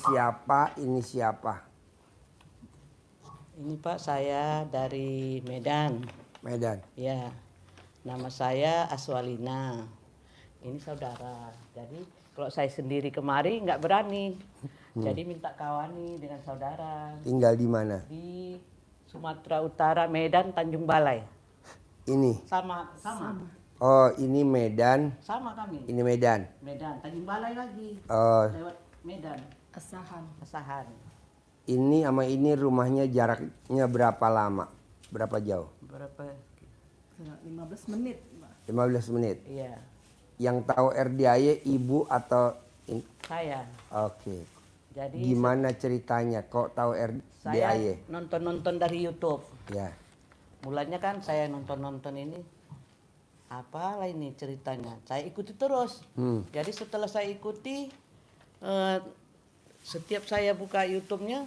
siapa, ini siapa? Ini Pak, saya dari Medan. Medan. Ya, nama saya Aswalina. Ini saudara. Jadi kalau saya sendiri kemari nggak berani. Jadi minta kawani dengan saudara. Tinggal di mana? Di Sumatera Utara, Medan, Tanjung Balai. Ini. Sama. Oh, ini Medan. Sama kami. Ini Medan. Medan, Tanjung Balai lagi. Oh, Lewat Medan. Asahan. ini sama ini rumahnya jaraknya berapa lama? Berapa jauh? Berapa? 15 menit, Mbak. 15 menit. Iya. Yang tahu RDAY ibu atau Saya. Oke. Jadi Gimana ceritanya kok tahu saya RDAY? nonton dari YouTube. Ya. Mulanya kan saya nonton ini, apalah ini ceritanya. Saya ikuti terus. Jadi setelah saya ikuti, setiap saya buka YouTube-nya,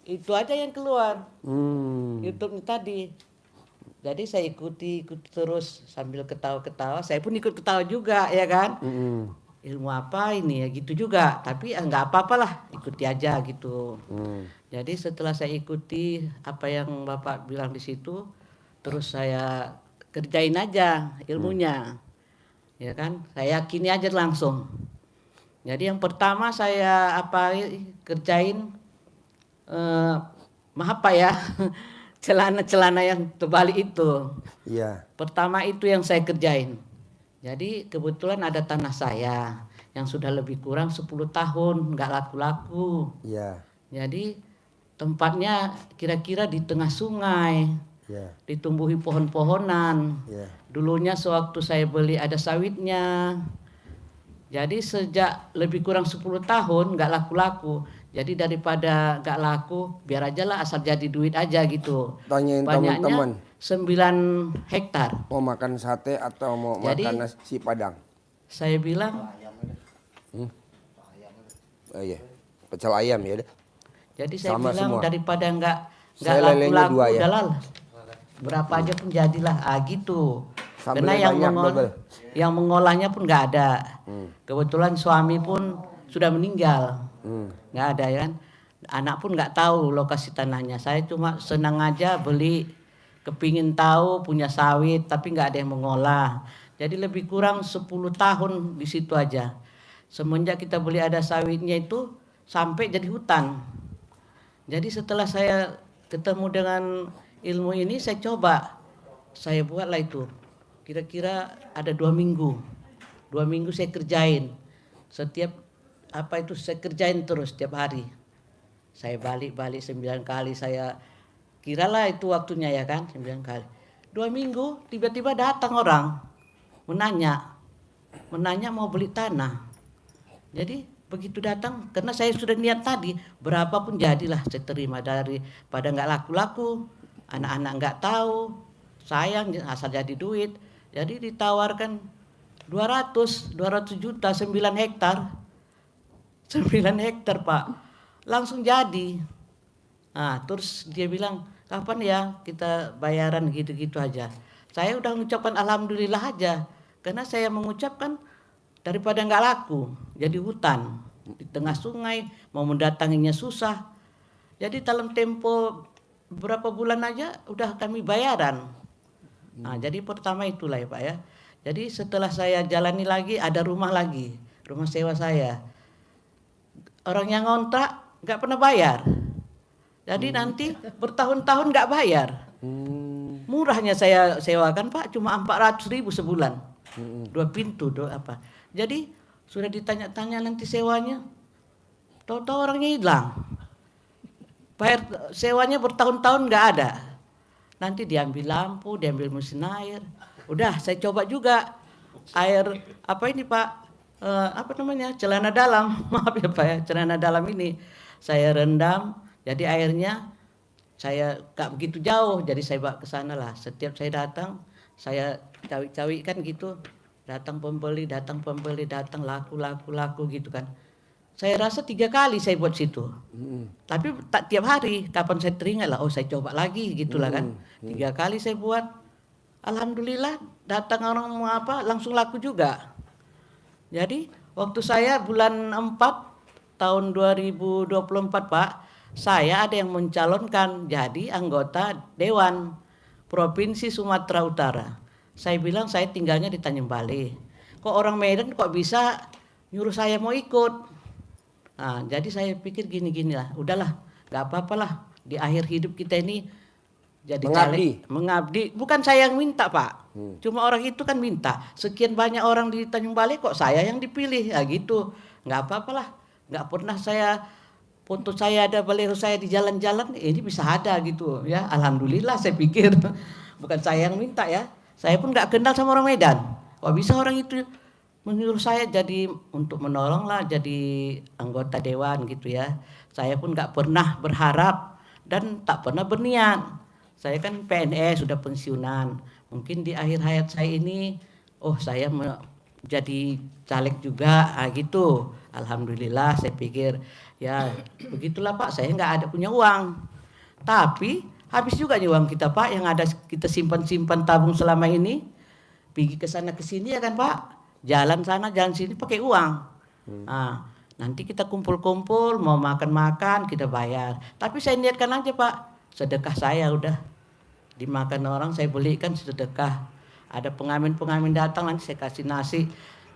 itu aja yang keluar. YouTube-nya tadi. Jadi saya ikuti terus sambil ketawa-ketawa. Saya pun ikut ketawa juga, ya kan? Ilmu apa ini ya gitu juga. Tapi nggak apa-apalah, ikuti aja gitu. Jadi setelah saya ikuti apa yang Bapak bilang di situ, terus saya kerjain aja ilmunya, ya kan? Saya yakini aja langsung. Jadi yang pertama saya kerjain, maaf Pak ya, celana-celana yang terbalik itu. Iya. Pertama itu yang saya kerjain. Jadi kebetulan ada tanah saya yang sudah lebih kurang 10 tahun nggak laku-laku. Iya. Jadi tempatnya kira-kira di tengah sungai, ditumbuhi pohon-pohonan. Dulunya sewaktu saya beli ada sawitnya. Jadi sejak lebih kurang 10 tahun nggak laku-laku. Jadi daripada nggak laku, biar aja lah asal jadi duit aja gitu. Tanyain Banyaknya teman-teman. 9 hektar. Mau makan sate atau mau makan nasi Padang? Saya bilang, Oh iya, pecel ayam ya udah. jadi saya Sama bilang semua. daripada nggak Saya lelenya laku-laku, 2 ya. udahlah berapa aja pun jadilah, gitu. Sambelnya Karena banyak, yang mengolahnya pun nggak ada. Kebetulan suami pun sudah meninggal, nggak ada ya kan. Anak pun nggak tahu lokasi tanahnya. Saya cuma senang aja beli, kepingin tahu punya sawit, tapi nggak ada yang mengolah. Jadi lebih kurang 10 tahun di situ aja. Semenjak kita beli ada sawitnya itu sampai jadi hutan. Jadi setelah saya ketemu dengan ilmu ini, saya coba, saya buatlah itu. Kira-kira ada 2 minggu. 2 minggu saya kerjain. Setiap saya kerjain terus tiap hari. Saya balik 9 kali, saya kiralah itu waktunya ya kan, 9 kali. 2 minggu tiba-tiba datang orang menanya mau beli tanah. Jadi begitu datang, karena saya sudah niat tadi, berapapun jadilah saya terima, daripada nggak laku-laku, anak-anak nggak tahu, sayang asal jadi duit. Jadi ditawarkan 200 juta 9 hektar. 9 hektar Pak, langsung jadi. Nah, terus dia bilang, kapan ya kita bayaran gitu-gitu aja. Saya udah mengucapkan alhamdulillah aja, karena saya mengucapkan daripada nggak laku, jadi hutan di tengah sungai, mau mendatanginya susah. Jadi dalam tempo berapa bulan aja udah kami bayaran. Nah, jadi pertama itulah ya Pak ya. Jadi setelah saya jalani lagi, ada rumah lagi, rumah sewa saya. Orang yang ngontrak nggak pernah bayar. Jadi nanti bertahun-tahun nggak bayar. Murahnya saya sewakan Pak, cuma 400.000 sebulan. 2 pintu, apa. Jadi sudah ditanya-tanya nanti sewanya, tahu-tahu orangnya hilang. Bayar sewanya bertahun-tahun nggak ada. Nanti diambil lampu, diambil mesin air. Udah saya coba juga air apa ini Pak, celana dalam. Maaf ya Pak ya, celana dalam ini saya rendam. Jadi airnya saya gak begitu jauh, jadi saya bawa ke sana lah. Setiap saya datang, saya cawi-cawi kan gitu. Datang pembeli, datang laku gitu kan. Saya rasa 3 kali saya buat situ. Tapi tak tiap hari, kapan saya teringat lah, saya coba lagi gitulah kan. 3 kali saya buat. Alhamdulillah datang orang mau langsung laku juga. Jadi waktu saya bulan 4 tahun 2024 Pak, saya ada yang mencalonkan jadi anggota Dewan Provinsi Sumatera Utara. Saya bilang saya tinggalnya di Tanjung Balai. Kok orang Medan kok bisa nyuruh saya mau ikut? Nah, jadi saya pikir gini-gini lah, udahlah, nggak apa-apalah di akhir hidup kita ini jadi mengabdi. Bukan saya yang minta Pak, cuma orang itu kan minta. Sekian banyak orang di Tanjung Balai kok saya yang dipilih, ya gitu. Nggak apa-apalah, nggak pernah saya foto saya ada baliho saya di jalan-jalan, ini bisa ada gitu ya. Alhamdulillah saya pikir bukan saya yang minta ya. Saya pun nggak kenal sama orang Medan. Kok bisa orang itu menyuruh saya jadi untuk menolong lah jadi anggota dewan gitu ya. Saya pun nggak pernah berharap dan tak pernah berniat. Saya kan PNS sudah pensiunan. Mungkin di akhir hayat saya ini, saya jadi caleg juga, gitu. Alhamdulillah saya pikir ya begitulah Pak. Saya nggak ada punya uang, tapi habis juga nih uang kita Pak yang ada kita simpan-simpan tabung selama ini. Pergi ke sana ke sini ya kan Pak. Jalan sana jalan sini pakai uang. Nah, nanti kita kumpul-kumpul mau makan-makan kita bayar. Tapi saya niatkan aja Pak, sedekah saya udah dimakan orang saya belikan sedekah. Ada pengamen-pengamen datang nanti saya kasih nasi.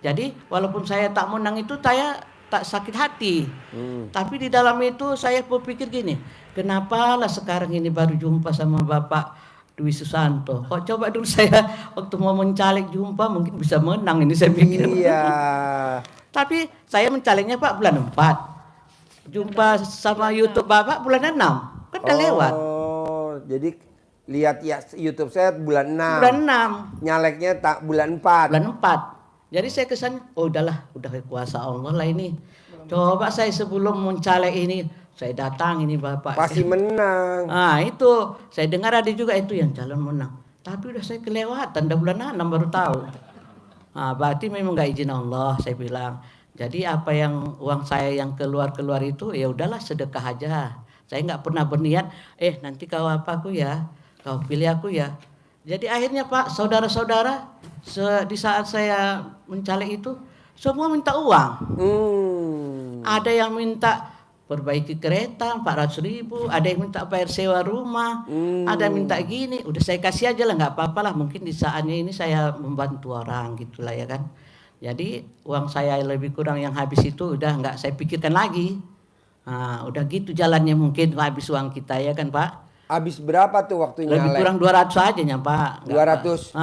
Jadi walaupun saya tak menang itu saya tak sakit hati. Tapi di dalam itu saya berpikir gini, kenapa lah sekarang ini baru jumpa sama Bapak Dwi Susanto. Kok coba dulu saya waktu mau mencaleg jumpa mungkin bisa menang ini saya pikir. Iya. Tapi saya mencalegnya Pak bulan 4. Jumpa sama YouTube Bapak bulan 6. Kan udah lewat. Jadi lihat ya YouTube saya bulan 6. Bulan 6. Nyaleknya tak bulan 4. Bulan 4. Jadi saya kesan, udahlah, udah kuasa Allah lah ini. Coba saya sebelum mencaleg ini saya datang ini Bapak. Pasti menang. Ah itu, saya dengar ada juga itu yang calon menang. Tapi udah saya kelewatan, udah bulan 6 baru tahu. Berarti memang nggak izin Allah, saya bilang. Jadi apa yang uang saya yang keluar itu ya udahlah sedekah aja. Saya nggak pernah berniat, nanti kau apa aku ya, kau pilih aku ya. Jadi akhirnya Pak, saudara-saudara di saat saya mencaleg itu semua minta uang. Ada yang minta perbaiki kereta 400.000, ada yang minta bayar sewa rumah, ada yang minta gini, udah saya kasih aja lah nggak apa-apa lah, mungkin di saatnya ini saya membantu orang gitulah ya kan. Jadi uang saya lebih kurang yang habis itu udah nggak saya pikirkan lagi. Udah gitu jalannya mungkin habis uang kita ya kan Pak. Habis berapa tuh waktu Lebih nyalek? kurang 200 aja ya Pak. 200.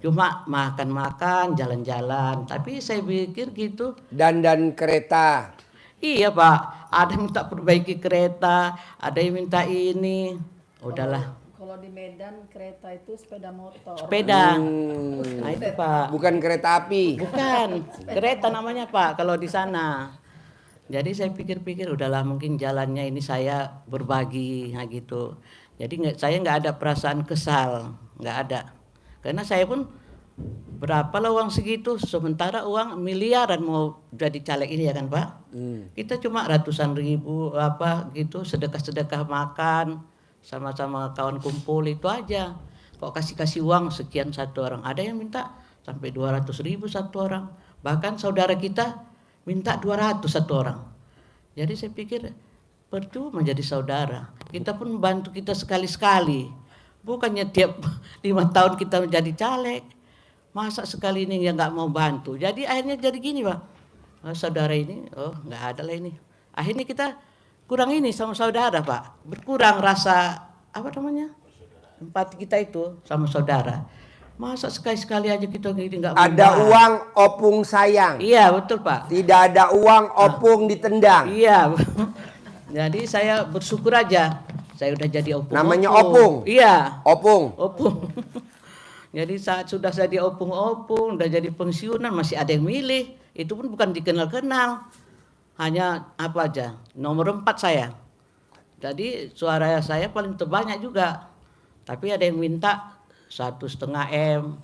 Cuma makan-makan, jalan-jalan, tapi saya pikir gitu. Dan kereta. Iya Pak, ada yang minta perbaiki kereta, ada yang minta ini, udahlah. Kalau di Medan kereta itu sepeda motor. Sepeda, nah itu Pak. Bukan kereta api. Bukan, kereta namanya Pak kalau di sana. Jadi saya pikir-pikir udahlah mungkin jalannya ini saya berbagi, gitu. Jadi saya nggak ada perasaan kesal, nggak ada. Karena saya pun berapa lah uang segitu, sementara uang miliaran mau jadi caleg ini ya kan Pak. Kita cuma ratusan ribu gitu, sedekah-sedekah makan sama-sama kawan kumpul itu aja. Kok kasih uang sekian satu orang, ada yang minta sampai 200.000 satu orang, bahkan saudara kita minta 200 satu orang. Jadi saya pikir percuma jadi saudara, kita pun bantu kita sekali-sekali, bukannya tiap 5 tahun kita menjadi caleg. Masa sekali ini yang nggak mau bantu. Jadi akhirnya jadi gini Pak. Saudara ini, nggak ada lah ini. Akhirnya kita kurang ini sama saudara Pak. Berkurang rasa empati kita itu sama saudara. Masa sekali-sekali aja kita gini nggak. Ada uang opung sayang. Iya betul Pak. Tidak ada uang opung ditendang. Iya. Jadi saya bersyukur aja. Saya udah jadi opung. Namanya opung. Iya. Opung. Jadi saat sudah jadi opung, udah jadi pensiunan masih ada yang milih. Itu pun bukan dikenal-kenal. Hanya aja, nomor 4 saya. Jadi suara saya paling terbanyak juga. Tapi ada yang minta 1,5 M,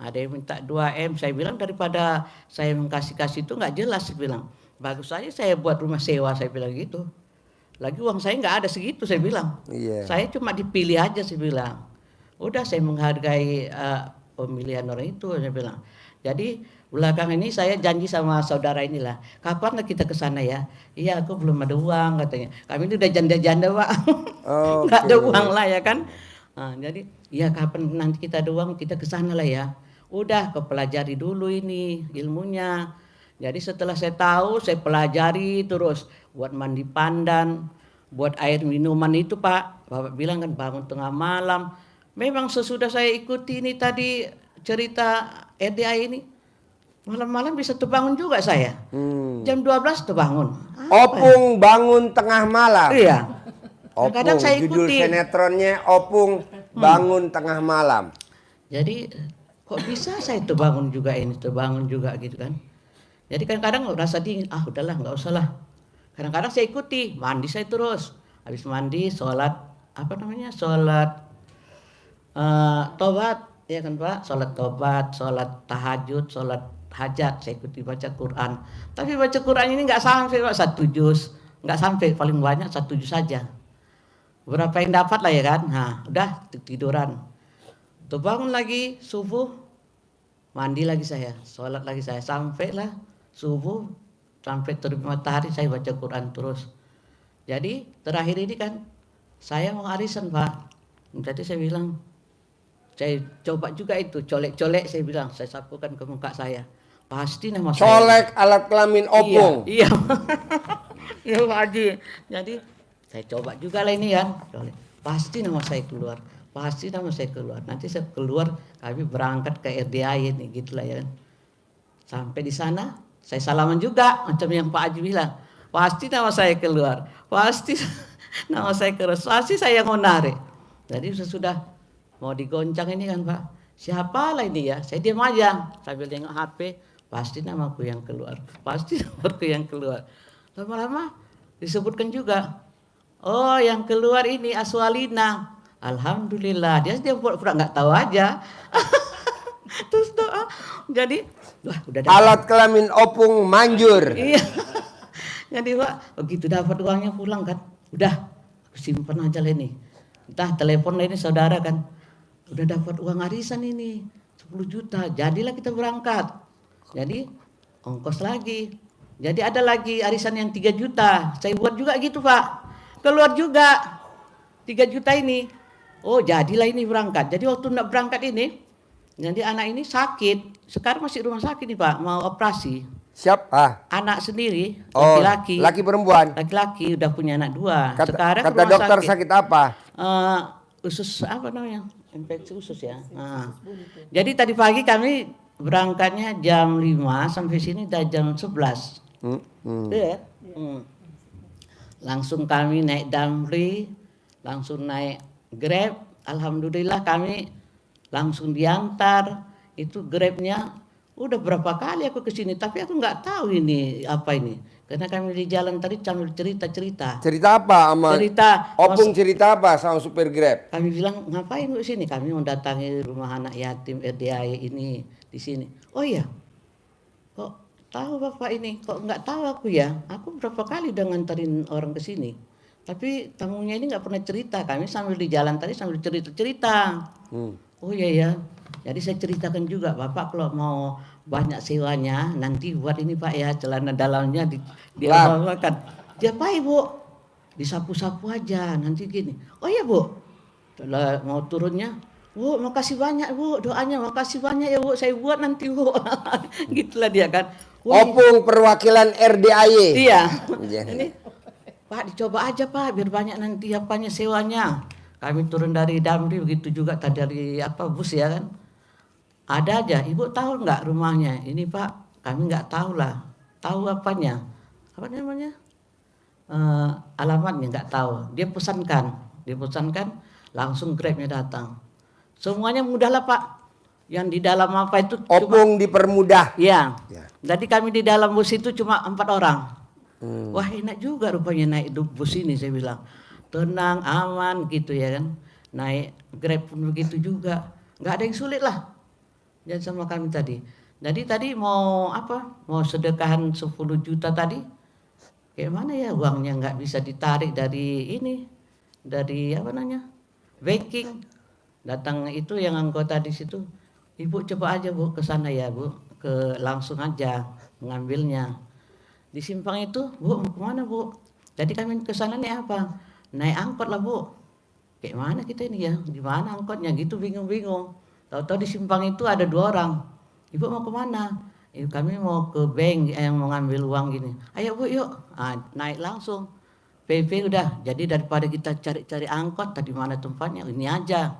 ada yang minta 2 M. Saya bilang daripada saya kasih itu nggak jelas, saya bilang. Bagus aja saya buat rumah sewa, saya bilang gitu. Lagi uang saya nggak ada segitu, saya bilang. Iya. Saya cuma dipilih aja, saya bilang. Udah saya menghargai pemilihan orang itu, saya bilang. Jadi belakang ini saya janji sama saudara inilah, kapan lah kita ke sana ya? Iya, aku belum ada uang katanya. Kami ini udah janda-janda Pak, nggak ada Oke. uang lah ya kan. Nah, jadi iya kapan nanti kita ada uang kita ke sana lah ya. Udah kepelajari dulu ini ilmunya. Jadi setelah saya tahu, saya pelajari terus buat mandi pandan, buat air minuman itu Pak. Bapak bilang kan bangun tengah malam. Memang sesudah saya ikuti ini tadi cerita RDA ini, malam-malam bisa terbangun juga saya. Jam 12 terbangun. Opung bangun tengah malam. Iya. Opung, Kadang saya judul ikuti. sinetronnya Opung bangun tengah malam. Jadi kok bisa saya terbangun juga gitu kan. Jadi kadang-kadang rasa dingin, udahlah nggak usah lah. Kadang-kadang saya ikuti, mandi saya terus. Habis mandi sholat, sholat tobat, ya kan Pak, sholat tobat, sholat tahajud, sholat hajat, saya ikuti baca Quran. Tapi baca Quran ini nggak sampai Pak 1 juz, nggak sampai, paling banyak 1 juz saja. Berapa yang dapat lah ya kan, nah udah tiduran. Terbangun lagi subuh, mandi lagi saya, sholat lagi saya, sampailah subuh, sampai terbit matahari saya baca Quran terus. Jadi terakhir ini kan saya mau arisan Pak, jadi saya bilang, saya coba juga itu, colek-colek saya bilang, saya sapukan ke muka saya. Pasti nama saya. Colek alat kelamin Opung. Iya. Iya Pak Haji. Jadi saya coba juga lah ini kan. Colek. Pasti nama saya keluar. Nanti saya keluar, kami berangkat ke RDA ini gitulah ya kan. Sampai di sana saya salaman juga macam yang Pak Haji bilang. Pasti nama saya keluar. Pasti nama saya keluar. Pasti saya mau narik. Jadi sudah mau digoncang ini kan Pak, siapa lah ini ya, saya diam aja sambil tengok HP, pasti namaku yang keluar, lama-lama disebutkan juga, oh yang keluar ini Aswalina, alhamdulillah, dia pura-pura nggak tahu aja. Terus doa, jadi wah udah dapat. Alat kelamin Opung manjur. Iya. Jadi Pak, begitu dapat uangnya pulang kan, udah aku simpan aja lah ini, entah telepon lah ini saudara kan, udah dapat uang arisan ini 10 juta, jadilah kita berangkat. Jadi ongkos lagi. Jadi ada lagi arisan yang 3 juta. Saya buat juga gitu Pak. Keluar juga 3 juta ini. Oh jadilah ini berangkat. Jadi waktu nak berangkat ini, jadi anak ini sakit. Sekarang masih rumah sakit nih Pak, mau operasi. Siapa? Anak sendiri, Oh, laki-laki. laki perempuan. Laki-laki udah punya anak 2. Kata, Sekarang kata rumah dokter sakit apa? Usus apa namanya? Infeksi usus ya. Nah. Jadi tadi pagi kami berangkatnya jam 5 sampai sini udah jam 11. Iya. Langsung kami naik Damri, langsung naik Grab. Alhamdulillah kami langsung diantar. Itu Grabnya udah berapa kali aku kesini, tapi aku nggak tahu ini apa ini. Karena kami di jalan tadi sambil cerita-cerita. Cerita apa sama Cerita. Opung, cerita apa sama supir Grab? Kami bilang ngapain Bu sini? Kami mendatangi rumah anak yatim RDA ini di sini. Oh iya. Kok tahu Bapak ini? Kok nggak tahu aku ya? Aku berapa kali udah nganterin orang ke sini. Tapi tamunya ini nggak pernah cerita. Kami sambil di jalan tadi sambil cerita-cerita. Oh iya ya. Jadi saya ceritakan juga, Bapak kalau mau banyak sewanya nanti buat ini Pak ya, celana dalamnya diapakan. Diapain Bu? Disapu-sapu aja nanti gini. Oh iya Bu. Setelah mau turunnya, Bu makasih banyak Bu doanya, makasih banyak ya Bu, saya buat nanti Bu. Gitulah dia kan. Opung perwakilan RDAY. Iya. Ini Pak dicoba aja Pak biar banyak nanti apanya sewanya. Kami turun dari Damri begitu juga tadi dari bus ya kan. Ada aja, Ibu tahu nggak rumahnya? Ini Pak, kami nggak tahu lah. Tahu apanya? Apa namanya? Alamatnya nggak tahu. Dia pesankan, langsung Grabnya datang. Semuanya mudah lah Pak. Yang di dalam apa itu? Opung dipermudah. Ya. Jadi kami di dalam bus itu cuma 4 orang. Wah enak juga rupanya naik bus ini saya bilang. Tenang, aman gitu ya kan. Naik Grab pun begitu juga. Nggak ada yang sulit lah. Dan sama kami tadi. Jadi tadi mau mau sedekahan 10 juta tadi. Kayak mana ya uangnya nggak bisa ditarik dari ini. Dari banking. Datang itu yang anggota di situ. Ibu coba aja Bu ke sana ya Bu. langsung aja mengambilnya. Di simpang itu, Bu, mau kemana Bu? Jadi kami ke sana nih apa? Naik angkot lah Bu. Kayak mana kita ini ya? Gimana angkotnya? Gitu bingung-bingung. Tahu-tahu di simpang itu ada 2 orang. Ibu mau kemana? Kami mau ke bank yang mau ngambil uang gini. Ayo Bu yuk. Naik langsung. PP udah. Jadi daripada kita cari-cari angkot, tadi mana tempatnya? Ini aja.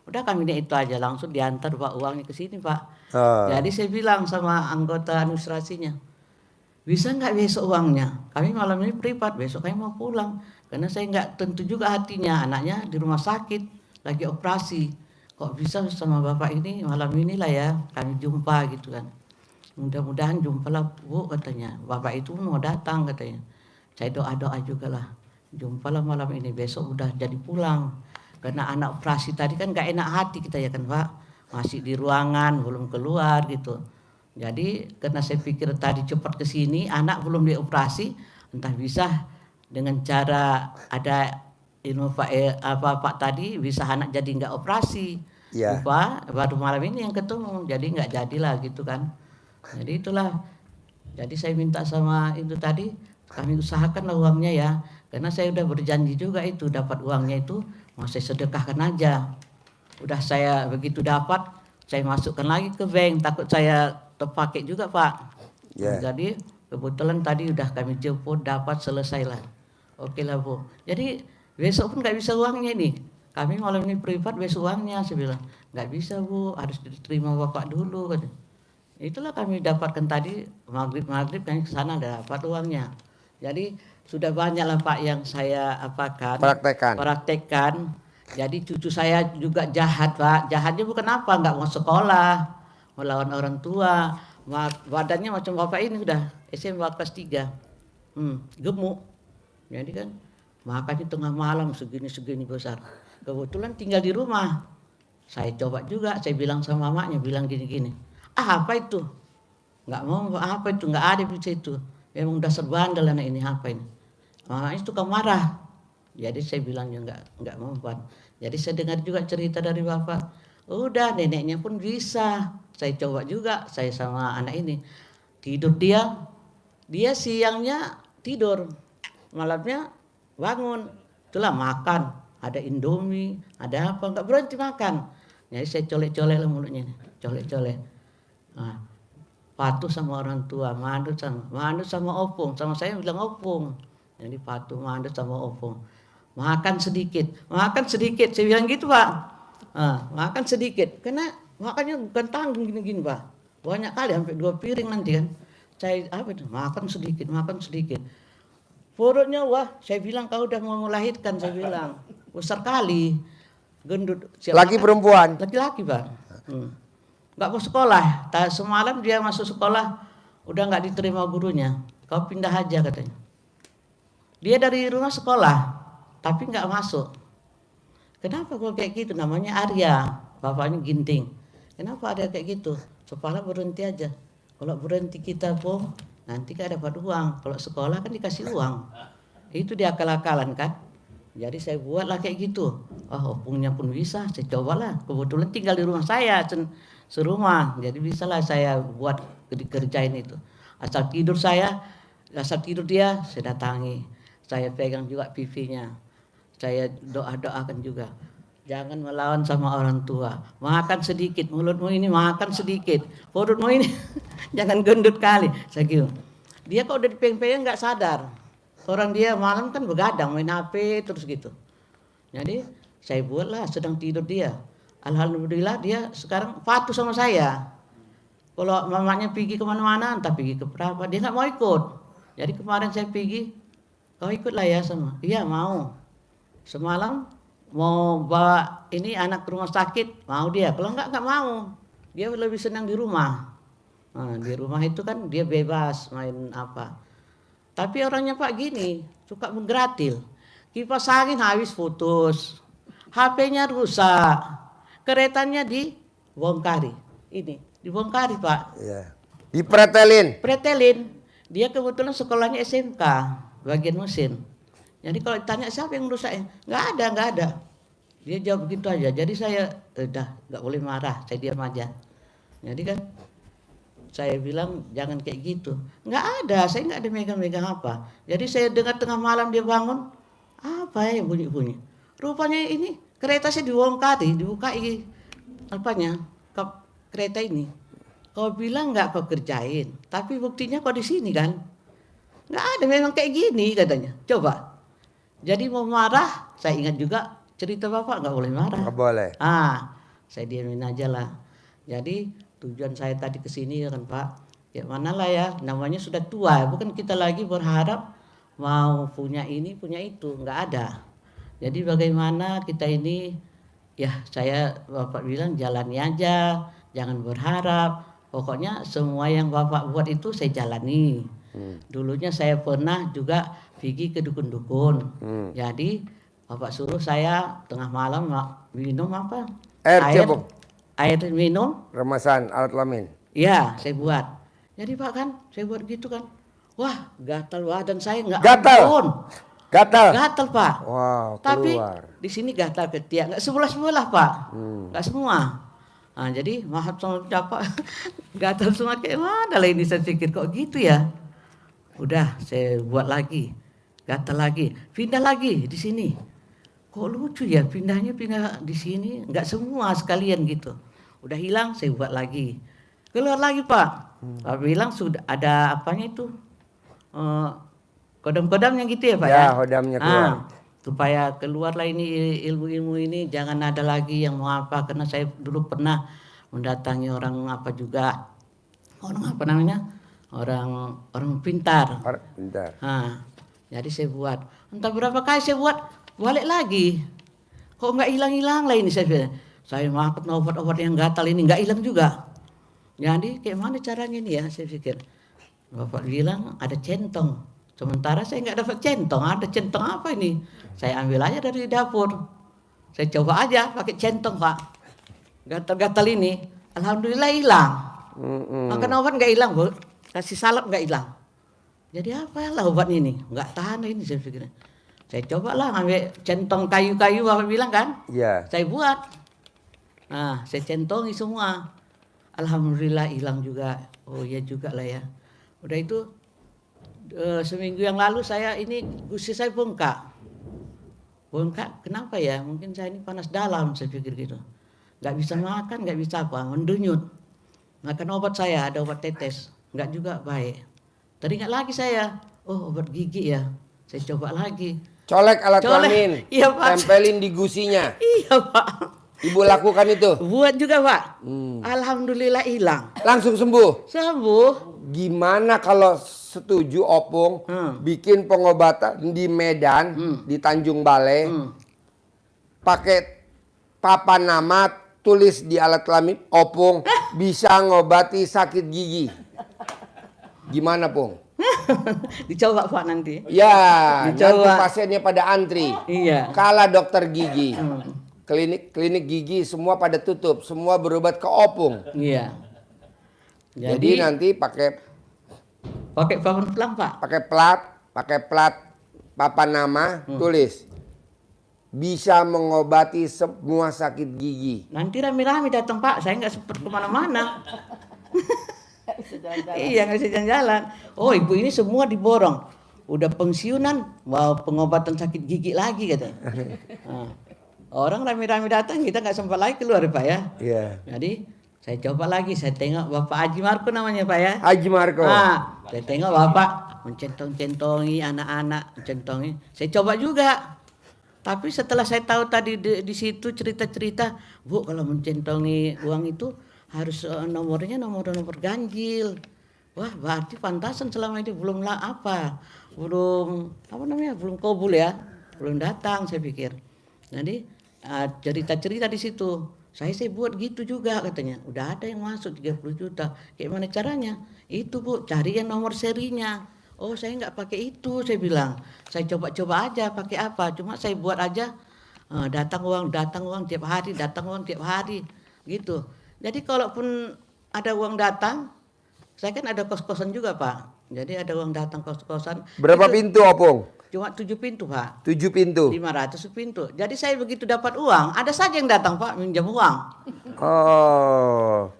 Udah kami naik itu aja langsung diantar Pak uangnya ke sini Pak. Jadi saya bilang sama anggota administrasinya, bisa nggak besok uangnya? Kami malam ini privat, besok kami mau pulang. Karena saya nggak tentu juga hatinya, anaknya di rumah sakit, lagi operasi. Kok bisa sama bapak ini malam inilah ya kami jumpa gitu kan. Mudah-mudahan jumpalah Bu katanya. Bapak itu mau datang katanya. Saya doa-doa juga lah. Jumpalah malam ini, besok udah jadi pulang. Karena anak operasi tadi kan nggak enak hati kita ya kan Pak. Masih di ruangan, belum keluar gitu. Jadi karena saya pikir tadi cepat ke sini, anak belum dioperasi, entah bisa dengan cara ada Pak tadi bisa anak jadi nggak operasi. Ya. Lupa baru malam ini yang ketemu, jadi nggak jadilah gitu kan. Jadi itulah. Jadi saya minta sama itu tadi, kami usahakanlah uangnya ya, karena saya udah berjanji juga itu dapat uangnya itu mau saya sedekahkan aja. Udah saya begitu dapat, saya masukkan lagi ke bank, takut saya terpakai juga Pak. Ya. Jadi kebetulan tadi udah kami jemput, dapat, selesai lah. Oke lah Bu. Jadi besok pun nggak bisa uangnya nih. Kami malam ini privat, besok uangnya. Saya bilang nggak bisa Bu, harus diterima Bapak dulu. Itulah kami dapatkan tadi maghrib kami ke sana dapat uangnya. Jadi sudah banyak lah Pak yang saya praktekkan. Jadi cucu saya juga jahat Pak. Jahatnya bukan apa, nggak mau sekolah, melawan orang tua. Badannya macam bapak ini udah SMA kelas 3. Gemuk. Jadi kan makannya tengah malam segini besar. Kebetulan tinggal di rumah. Saya coba juga, saya bilang sama mamanya, bilang gini-gini. Apa itu? Nggak mau, apa itu? Nggak ada bisa itu. Memang dasar bandel anak ini, apa ini? Mamanya itu kan marah. Jadi saya bilangnya nggak mempan. Jadi saya dengar juga cerita dari bapak. Udah neneknya pun bisa. Saya coba juga, saya sama anak ini. Tidur dia siangnya tidur. Malamnya bangun. Itulah makan. Ada Indomie, ada apa, nggak berhenti makan. Jadi saya colek-colek lah mulutnya. Colek-colek. Nah, patuh sama orang tua, manut sama opung. Sama saya bilang opung. Jadi patuh manut sama opung. Makan sedikit. Saya bilang gitu Pak. Makan sedikit. Karena makannya bukan tanggung gini-gini Pak. Banyak kali sampai 2 piring nanti kan. Saya makan sedikit. Perutnya saya bilang kau udah mau melahirkan, saya bilang. Besar kali. Gendut. Laki perempuan? Laki-laki Pak. Nggak mau sekolah. Semalam dia masuk sekolah udah nggak diterima gurunya. Kau pindah aja katanya. Dia dari rumah sekolah. Tapi nggak masuk. Kenapa kalau kayak gitu? Namanya Arya, bapaknya Ginting. Kenapa ada kayak gitu? Kepala berhenti aja. Kalau berhenti kita pun nanti kan dapat uang. Kalau sekolah kan dikasih uang. Itu dia akal-akalan kan. Jadi saya buatlah kayak gitu. Opungnya pun bisa. Saya cobalah. Kebetulan tinggal di rumah saya serumah. Jadi bisalah saya buat kerjain itu. Asal tidur dia saya datangi. Saya pegang juga pipinya. Saya doakan juga. Jangan melawan sama orang tua. Makan sedikit, mulutmu ini makan sedikit. Perutmu ini jangan gendut kali. Saya gitu. Dia kok udah dipegang-pegang nggak sadar. Orang dia malam kan begadang main HP terus gitu. Jadi saya buatlah sedang tidur dia. Alhamdulillah dia sekarang patuh sama saya. Kalau mamanya pergi kemana-mana, entah pergi ke berapa, dia nggak mau ikut. Jadi kemarin saya pergi, kau ikutlah ya sama. Iya mau. Semalam mau bawa ini anak ke rumah sakit, mau dia. Kalau nggak mau. Dia lebih senang di rumah. Nah, di rumah itu kan dia bebas main apa. Tapi orangnya Pak gini, suka menggratil. Kipas angin habis putus. HP-nya rusak. Keretanya dibongkari. Ini, dibongkari Pak. Iya. Dipretelin. Dia kebetulan sekolahnya SMK, bagian mesin. Jadi kalau ditanya siapa yang rusaknya? Nggak ada. Dia jawab begitu aja. Jadi saya udah nggak boleh marah, saya diam aja. Jadi kan Saya bilang jangan kayak gitu. Nggak ada, saya nggak ada megang-megang apa. Jadi saya dengar tengah malam dia bangun, apa ya bunyi-bunyi. Rupanya ini kereta saya dibongkari, dibukai apanya, kereta ini. Kau bilang nggak kau kerjain, tapi buktinya kau di sini kan. Nggak ada memang kayak gini katanya. Coba. Jadi mau marah, saya ingat juga cerita bapak nggak boleh marah. Nggak boleh. Saya diamin aja lah. Jadi tujuan saya tadi ke sini kan Pak, ya manalah ya, namanya sudah tua, bukan kita lagi berharap mau punya ini punya itu, nggak ada. Jadi bagaimana kita ini, ya saya bapak bilang jalani aja, jangan berharap. Pokoknya semua yang bapak buat itu saya jalani. Dulunya saya pernah juga pergi ke dukun-dukun. Jadi bapak suruh saya tengah malam minum apa? Air minum. Remasan alat kelamin. Iya, saya buat. Jadi Pak kan, saya buat gitu kan. Wah, gatal badan saya nggak Gatal? ampun. Gatal? Gatal Pak. Wow, Tapi keluar. di sini gatal ketiak, nggak sebelah-sebelah Pak. Nggak semua. Nah, jadi maaf sama Bapak, gatal semua kayak mana lah ini, saya pikir kok gitu ya. Udah, saya buat lagi. Gatal lagi, pindah lagi di sini. Kok lucu ya pindah di sini, nggak semua sekalian gitu. Udah hilang, saya buat lagi. Keluar lagi Pak. Pak bilang sudah ada apanya itu, kodam-kodamnya gitu ya Pak ya. Ya, kodamnya keluar. Supaya keluarlah ini ilmu-ilmu ini, jangan ada lagi yang mau apa. Karena saya dulu pernah mendatangi orang apa juga, orang apa namanya, orang pintar. Bentar. Jadi saya buat, entah berapa kali saya buat, balik lagi. Kok nggak hilang-hilang lah ini saya bilang. Saya makan obat-obat yang gatal ini nggak hilang juga. Jadi kayak mana caranya ini ya, saya pikir. Bapak bilang ada centong. Sementara saya nggak dapat centong. Ada centong apa ini? Saya ambil aja dari dapur. Saya coba aja pakai centong Pak. Gatal-gatal ini, alhamdulillah hilang. Makan obat nggak hilang Bu. Kasih salep nggak hilang. Jadi apa lah obat ini? Nggak tahan ini saya pikir. Saya cobalah ambil centong kayu-kayu Bapak bilang kan. Iya. Saya buat. Nah, saya centongi semua. Alhamdulillah hilang juga. Oh iya juga lah ya. Udah itu seminggu yang lalu saya ini gusi saya bengkak. Bengkak kenapa ya? Mungkin saya ini panas dalam saya pikir gitu. Nggak bisa makan, nggak bisa apa, mendenyut. Makan obat saya, ada obat tetes. Nggak juga baik. Teringat lagi saya, oh obat gigi ya. Saya coba lagi. Colek alat kelamin. Iya Pak. Tempelin di gusinya. Iya Pak. Ibu lakukan itu? Buat juga Pak. Alhamdulillah hilang. Langsung sembuh? Sembuh. Gimana kalau setuju Opung bikin pengobatan di Medan, di Tanjung Balai, pakai papan nama, tulis di alat kelamin, Opung bisa ngobati sakit gigi. Gimana Pung? Dicoba Pak nanti. Ya, Dicoba. nanti pasiennya pada antri. Iya. Kalah dokter gigi. Klinik gigi semua pada tutup, semua berobat ke Opung. Iya. Jadi nanti pakai papan pelang Pak. pakai plat papan nama, tulis bisa mengobati semua sakit gigi. Nanti rame-rame datang Pak, saya nggak sempat kemana-mana. Iya nggak bisa jalan-jalan. Oh ibu ini semua diborong. Udah pensiunan, mau pengobatan sakit gigi lagi katanya. Orang rame-rame datang, kita nggak sempat lagi keluar Pak ya. Iya. Jadi saya coba lagi, saya tengok Bapak Haji Marko namanya Pak ya. Haji Marko. Saya tengok Bapak mencentong-centongi anak-anak, mencentongi. Saya coba juga. Tapi setelah saya tahu tadi di situ cerita-cerita, Bu kalau mencentongi uang itu harus nomornya nomor ganjil. Wah berarti pantasan selama ini belum belum kabul ya, belum datang saya pikir. Jadi cerita-cerita di situ. Saya buat gitu juga katanya. Udah ada yang masuk 30 juta. Kayak mana caranya? Itu Bu, cari yang nomor serinya. Oh saya nggak pakai itu, saya bilang. Saya coba-coba aja pakai apa. Cuma saya buat aja datang uang tiap hari. Gitu. Jadi kalaupun ada uang datang, saya kan ada kos-kosan juga Pak. Jadi ada uang datang kos-kosan. Berapa pintu Opung? Cuma 7 pintu Pak. 7 pintu. 500 pintu. Jadi saya begitu dapat uang, ada saja yang datang Pak minjam uang. Oh.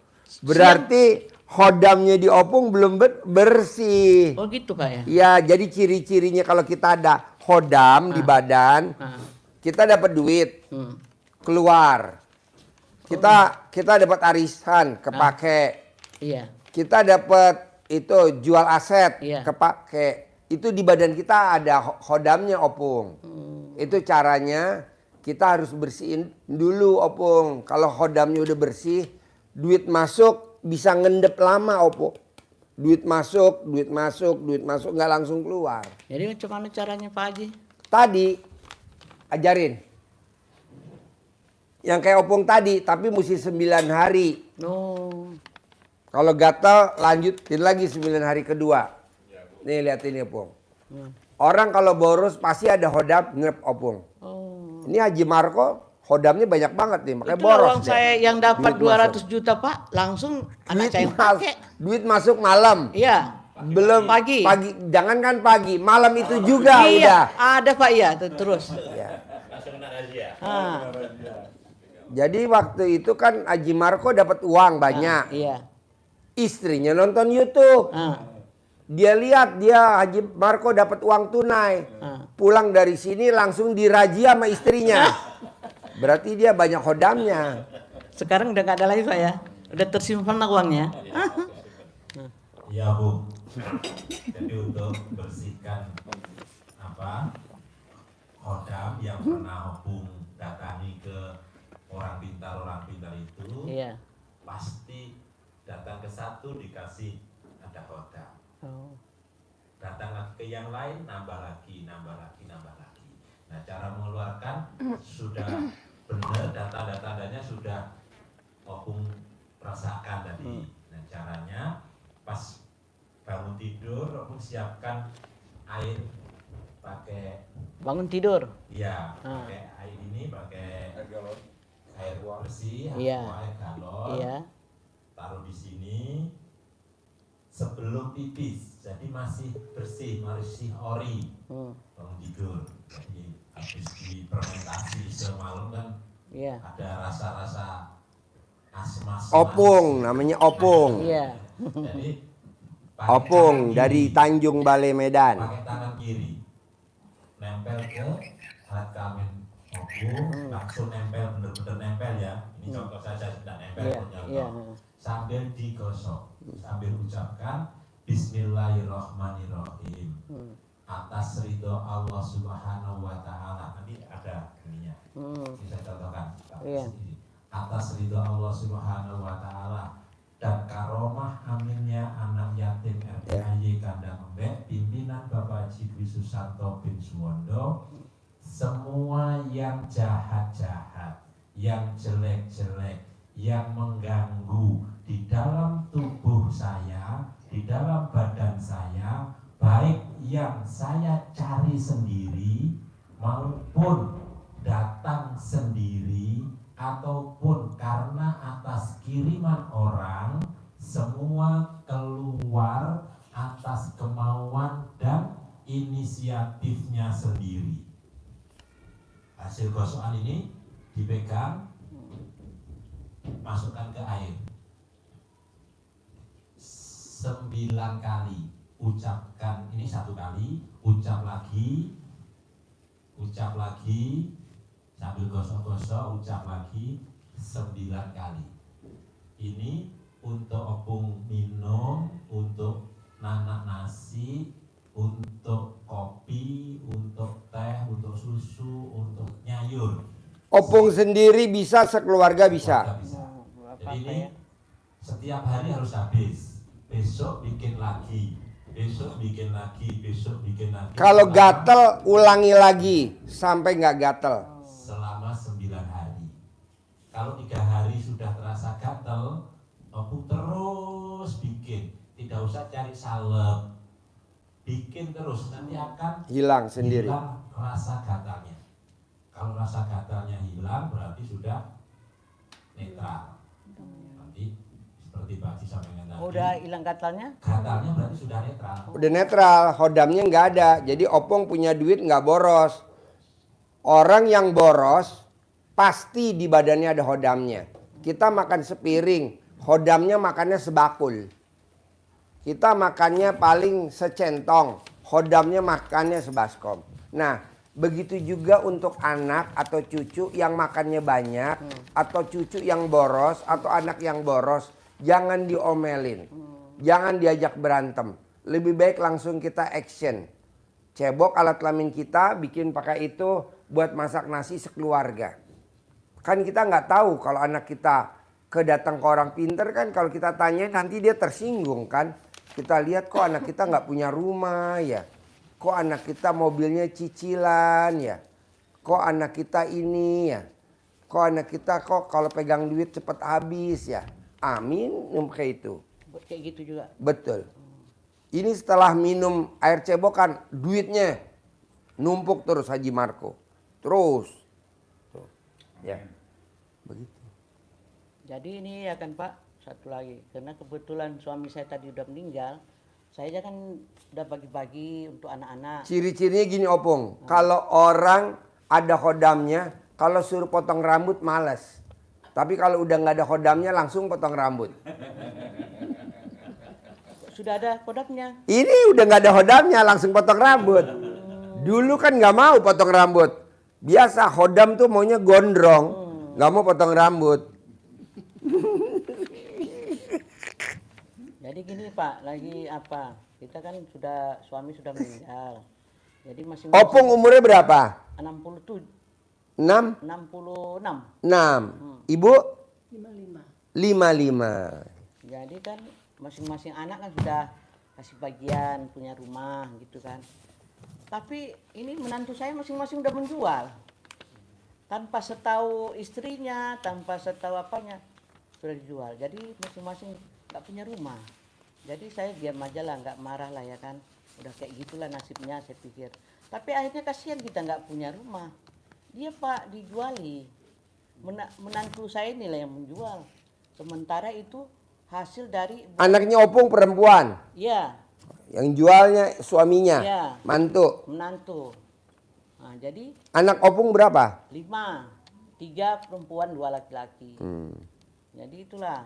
Berarti hodamnya di opung belum bersih. Oh gitu Pak ya? Ya, jadi ciri-cirinya kalau kita ada hodam di badan, kita dapat duit keluar. Kita dapat arisan kepake. Iya. Kita dapat itu jual aset Iya. kepake. Itu di badan kita ada hodamnya opung. Itu caranya kita harus bersihin dulu opung. Kalau hodamnya udah bersih, duit masuk bisa ngendep lama opung. Duit masuk, nggak langsung keluar. Jadi macam mana caranya Pak Haji? Tadi ajarin. Yang kayak opung tadi, tapi mesti 9 hari. Oh. Kalau gatal lanjutin lagi 9 hari kedua. Nih lihat ini opung. Orang kalau boros pasti ada hodam ngep opung. Oh. Ini Haji Marco hodamnya banyak banget nih, makanya Itulah boros. uang dia. saya yang dapat Duit 200 juta Pak, langsung anak saya yang pakai. Duit masuk malam. Iya. Belum Pagi. Jangankan pagi, malam itu juga udah. Iya, ada Pak iya, terus. Ya. Ah, Jadi waktu itu kan Haji Marco dapat uang banyak. iya. Istrinya nonton YouTube. Ah, Dia lihat Haji Marco dapat uang tunai. Pulang dari sini langsung dirajia sama istrinya. Berarti dia banyak hodamnya. sekarang udah nggak ada lagi Pak ya. Udah tersimpan lah uangnya. Iya Bu. Jadi untuk bersihkan hodam yang pernah Opung datangi ke orang pintar itu, Iya. pasti datang ke satu dikasih ada hodam. Oh. Datang lagi ke yang lain nambah lagi. Nah cara mengeluarkan sudah benar, data-datanya sudah Opung rasakan tadi. Nah caranya pas bangun tidur Opung siapkan air pakai Bangun tidur. pakai air ini, pakai air bersih, Iya. air galon, Iya. taruh di sini sebelum pipis, jadi masih bersih, masih ori. Bangun tidur, jadi habis difermentasi semalam kan Iya. ada rasa-rasa asma. Opung, namanya opung. Iya. Jadi pakai Opung tangan dari kiri. Tanjung Balai Medan. Pakai tangan kiri nempel ke alat kelamin opung, langsung nempel, bener-bener nempel ya. Ini contoh saja, tidak nempel Iya. contoh. Iya. Sambil digosok, sambil ucapkan Bismillahirrahmanirrahim. Atas ridho Allah Subhanahu wa Ta'ala. Nanti ada ininya. Bisa contohkan. Iya. Atas ridho Allah Subhanahu wa Ta'ala dan karomah aminnya anak yatim RPAY Kandang Embek, pimpinan Bapak Haji Dwi Susanto bin Suwondo, semua yang jahat-jahat, yang jelek-jelek, yang mengganggu di dalam tubuh saya, di dalam badan saya, baik yang saya cari sendiri maupun datang sendiri ataupun karena atas kiriman orang, semua keluar atas kemauan dan inisiatifnya sendiri. Hasil gosokan ini dipegang, masukkan ke air 9 kali, ucapkan ini 1 kali, ucap lagi sambil gosok-gosok, ucap lagi 9 kali. Ini untuk opung minum, untuk nanak nasi, untuk kopi, untuk teh, untuk susu, untuk nyayur. Opung sendiri bisa, sekeluarga bisa. Keluarga bisa. Jadi ini setiap hari harus habis. Besok bikin lagi, besok bikin lagi, besok bikin lagi. Kalau gatel ulangi lagi sampai nggak gatel. Selama 9 hari. Kalau 3 hari sudah terasa gatel, Opung terus bikin, tidak usah cari salep, bikin terus, nanti akan Hilang sendiri. hilang rasa gatalnya. Kalau rasa gatalnya hilang berarti sudah netral. Nanti seperti Pak Haji sampaikan tadi, Udah hilang gatalnya? gatalnya berarti sudah netral. Udah netral, hodamnya nggak ada. Jadi opung punya duit nggak boros. Orang yang boros pasti di badannya ada hodamnya. Kita makan sepiring, hodamnya makannya sebakul. Kita makannya paling secentong, khodamnya makannya sebaskom. Nah, begitu juga untuk anak atau cucu yang makannya banyak, atau cucu yang boros, atau anak yang boros, jangan diomelin, jangan diajak berantem. Lebih baik langsung kita action. Cebok alat kelamin kita, bikin pakai itu buat masak nasi sekeluarga. Kan kita nggak tahu kalau anak kita kedatang ke orang pinter kan, kalau kita tanya nanti dia tersinggung kan. Kita lihat kok anak kita nggak punya rumah ya. Kok anak kita mobilnya cicilan ya. Kok anak kita ini ya. Kok anak kita kok kalau pegang duit cepet habis ya. Amin, kayak itu. Kayak gitu juga. Betul. Ini setelah minum air cebokan, duitnya numpuk terus Haji Marco. Terus. Tuh. Ya. Begitu. Jadi ini ya kan Pak, satu lagi. Karena kebetulan suami saya tadi udah meninggal, saya kan udah bagi-bagi untuk anak-anak. Ciri-cirinya gini Opung, kalau orang ada khodamnya, kalau suruh potong rambut males. Tapi kalau udah nggak ada khodamnya langsung potong rambut. Sudah ada kodaknya. Ini udah nggak ada khodamnya langsung potong rambut. Dulu kan nggak mau potong rambut. Biasa khodam tuh maunya gondrong, nggak mau potong rambut. Jadi gini Pak, lagi apa? Kita kan suami sudah meninggal. Jadi masing-masing Opung umurnya berapa? 67, 6? 66. 6. Ibu? 55. 55. Jadi kan masing-masing anak kan sudah kasih bagian punya rumah gitu kan. Tapi ini menantu saya masing-masing udah menjual. Tanpa setahu istrinya, tanpa setahu apanya sudah dijual. Jadi masing-masing nggak punya rumah. Jadi saya diam aja lah, nggak marah lah ya kan. Udah kayak gitulah nasibnya saya pikir. Tapi akhirnya kasihan kita nggak punya rumah. Dia Pak dijuali. Menantu saya inilah yang menjual. Sementara itu hasil dari Anaknya Opung perempuan. ya Yang jualnya suaminya. Iya. Mantu. menantu. Nah, jadi Anak Opung berapa? 5, 3 perempuan 2 laki-laki. Hmm. Jadi itulah.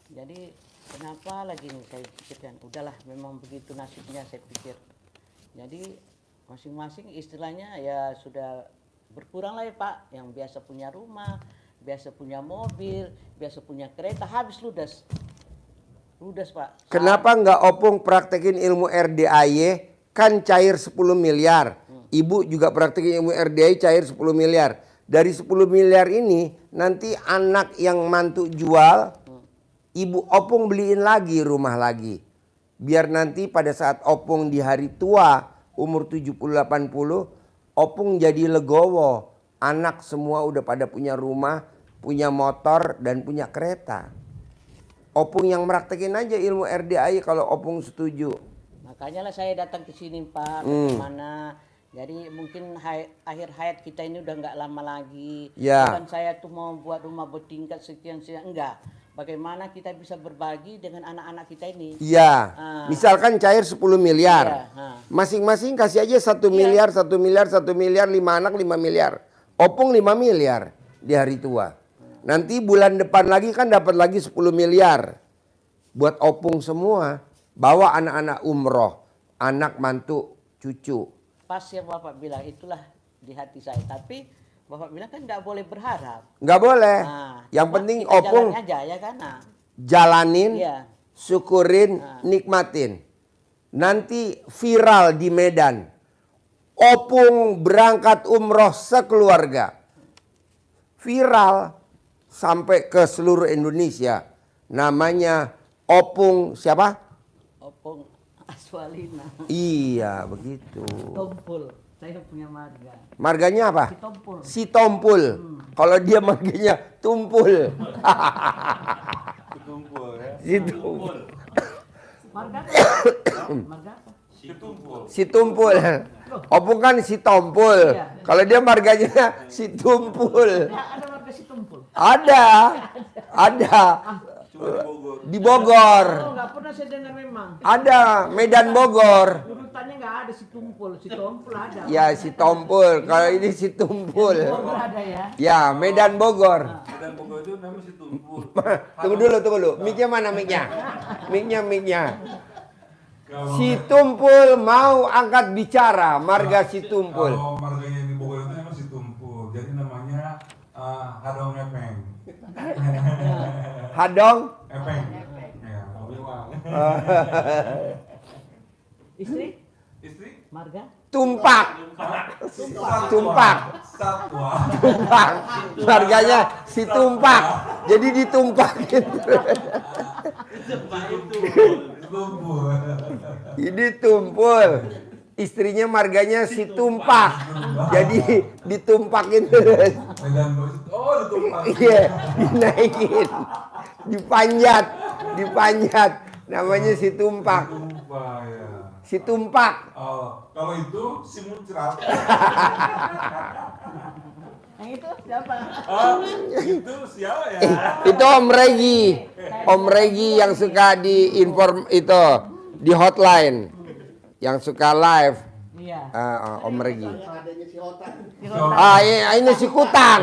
Jadi kenapa lagi nih saya pikirkan, udahlah memang begitu nasibnya saya pikir. Jadi masing-masing istilahnya ya sudah berkurang lah ya Pak. Yang biasa punya rumah, biasa punya mobil, biasa punya kereta, habis ludes. Ludes Pak. Kenapa nggak Opung praktekin ilmu RDAY? Kan cair 10 miliar. Ibu juga praktekin ilmu RDAY cair 10 miliar. Dari 10 miliar ini nanti anak yang mantu jual, Ibu Opung beliin lagi rumah lagi. Biar nanti pada saat Opung di hari tua umur 70-80, Opung jadi legowo. Anak semua udah pada punya rumah, punya motor dan punya kereta. Opung yang praktekin aja ilmu RDAY kalau Opung setuju. Makanya lah saya datang ke sini Pak, bagaimana. Jadi mungkin akhir hayat kita ini udah nggak lama lagi. Ya. Bukan saya tuh mau buat rumah bertingkat sekian-sekian, enggak. Bagaimana kita bisa berbagi dengan anak-anak kita ini. Iya, misalkan cair 10 miliar. Iya, Masing-masing kasih aja 1 miliar, 1 miliar, 1 miliar, 5 anak 5 miliar. Opung 5 miliar di hari tua. Nanti bulan depan lagi kan dapat lagi 10 miliar. Buat Opung semua, bawa anak-anak umroh, anak mantu, cucu. Pas yang Bapak bilang itulah di hati saya. Tapi Bapak bilang kan nggak boleh berharap. Nggak boleh. Nah, Yang cuma penting kita Opung jalanin aja ya kan. Nah, jalanin, iya. syukurin, nikmatin. Nanti viral di Medan. Opung berangkat umroh sekeluarga. Viral sampai ke seluruh Indonesia. Namanya Opung siapa? Opung Aswalina. Iya begitu. Tompul. Saya punya marga. Marganya apa? Si Tompul. Si Tompul. Kalau dia marganya Tumpul. Si Tumpul. Marga apa? Marga apa? Si Tumpul. Opung kan si Tompul. Iya. Kalau dia marganya si Tumpul. Ya, ada marga si Tompul. Ada. Ada. Di Bogor. Oh, nggak pernah saya dengar memang. Ada. Medan Bogor. Urutannya nggak ada si Tumpul. Si Tompul ada. Ya si Tompul. Kalau ini si Tumpul. Bogor ada ya. Ya Medan Bogor. Dan pokok itu namanya si tumpul. Tunggu dulu. Mic-nya mana mic-nya? Mic-nya. Si Tumpul mau angkat bicara, marga si Tumpul. Kalau marganya di Bogor itu emang si Tumpul. Jadi namanya Hadong Epeng. Hadong, Epeng. Ya, mobil uang. Istri? Istri? Marga? Tumpak. Tumpak. Satwa. Tumpak. Marganya si Tumpak. Jadi ditumpakin. Tumpul. Ini Tumpul. Istrinya marganya si Tumpak. Jadi ditumpakin terus. Medan oh ditumpak. Iya, dinaikin. Dipanjat. Namanya si Tumpak. Tumpak ya. Si Tumpak. Oh, kalau itu si Muncrat. Yang itu siapa? Itu siapa ya? Itu Om Regi. Om Regi yang suka di inform itu di hotline. Yang suka live. Iya. Om Regi. Ah, Ini si Kutang.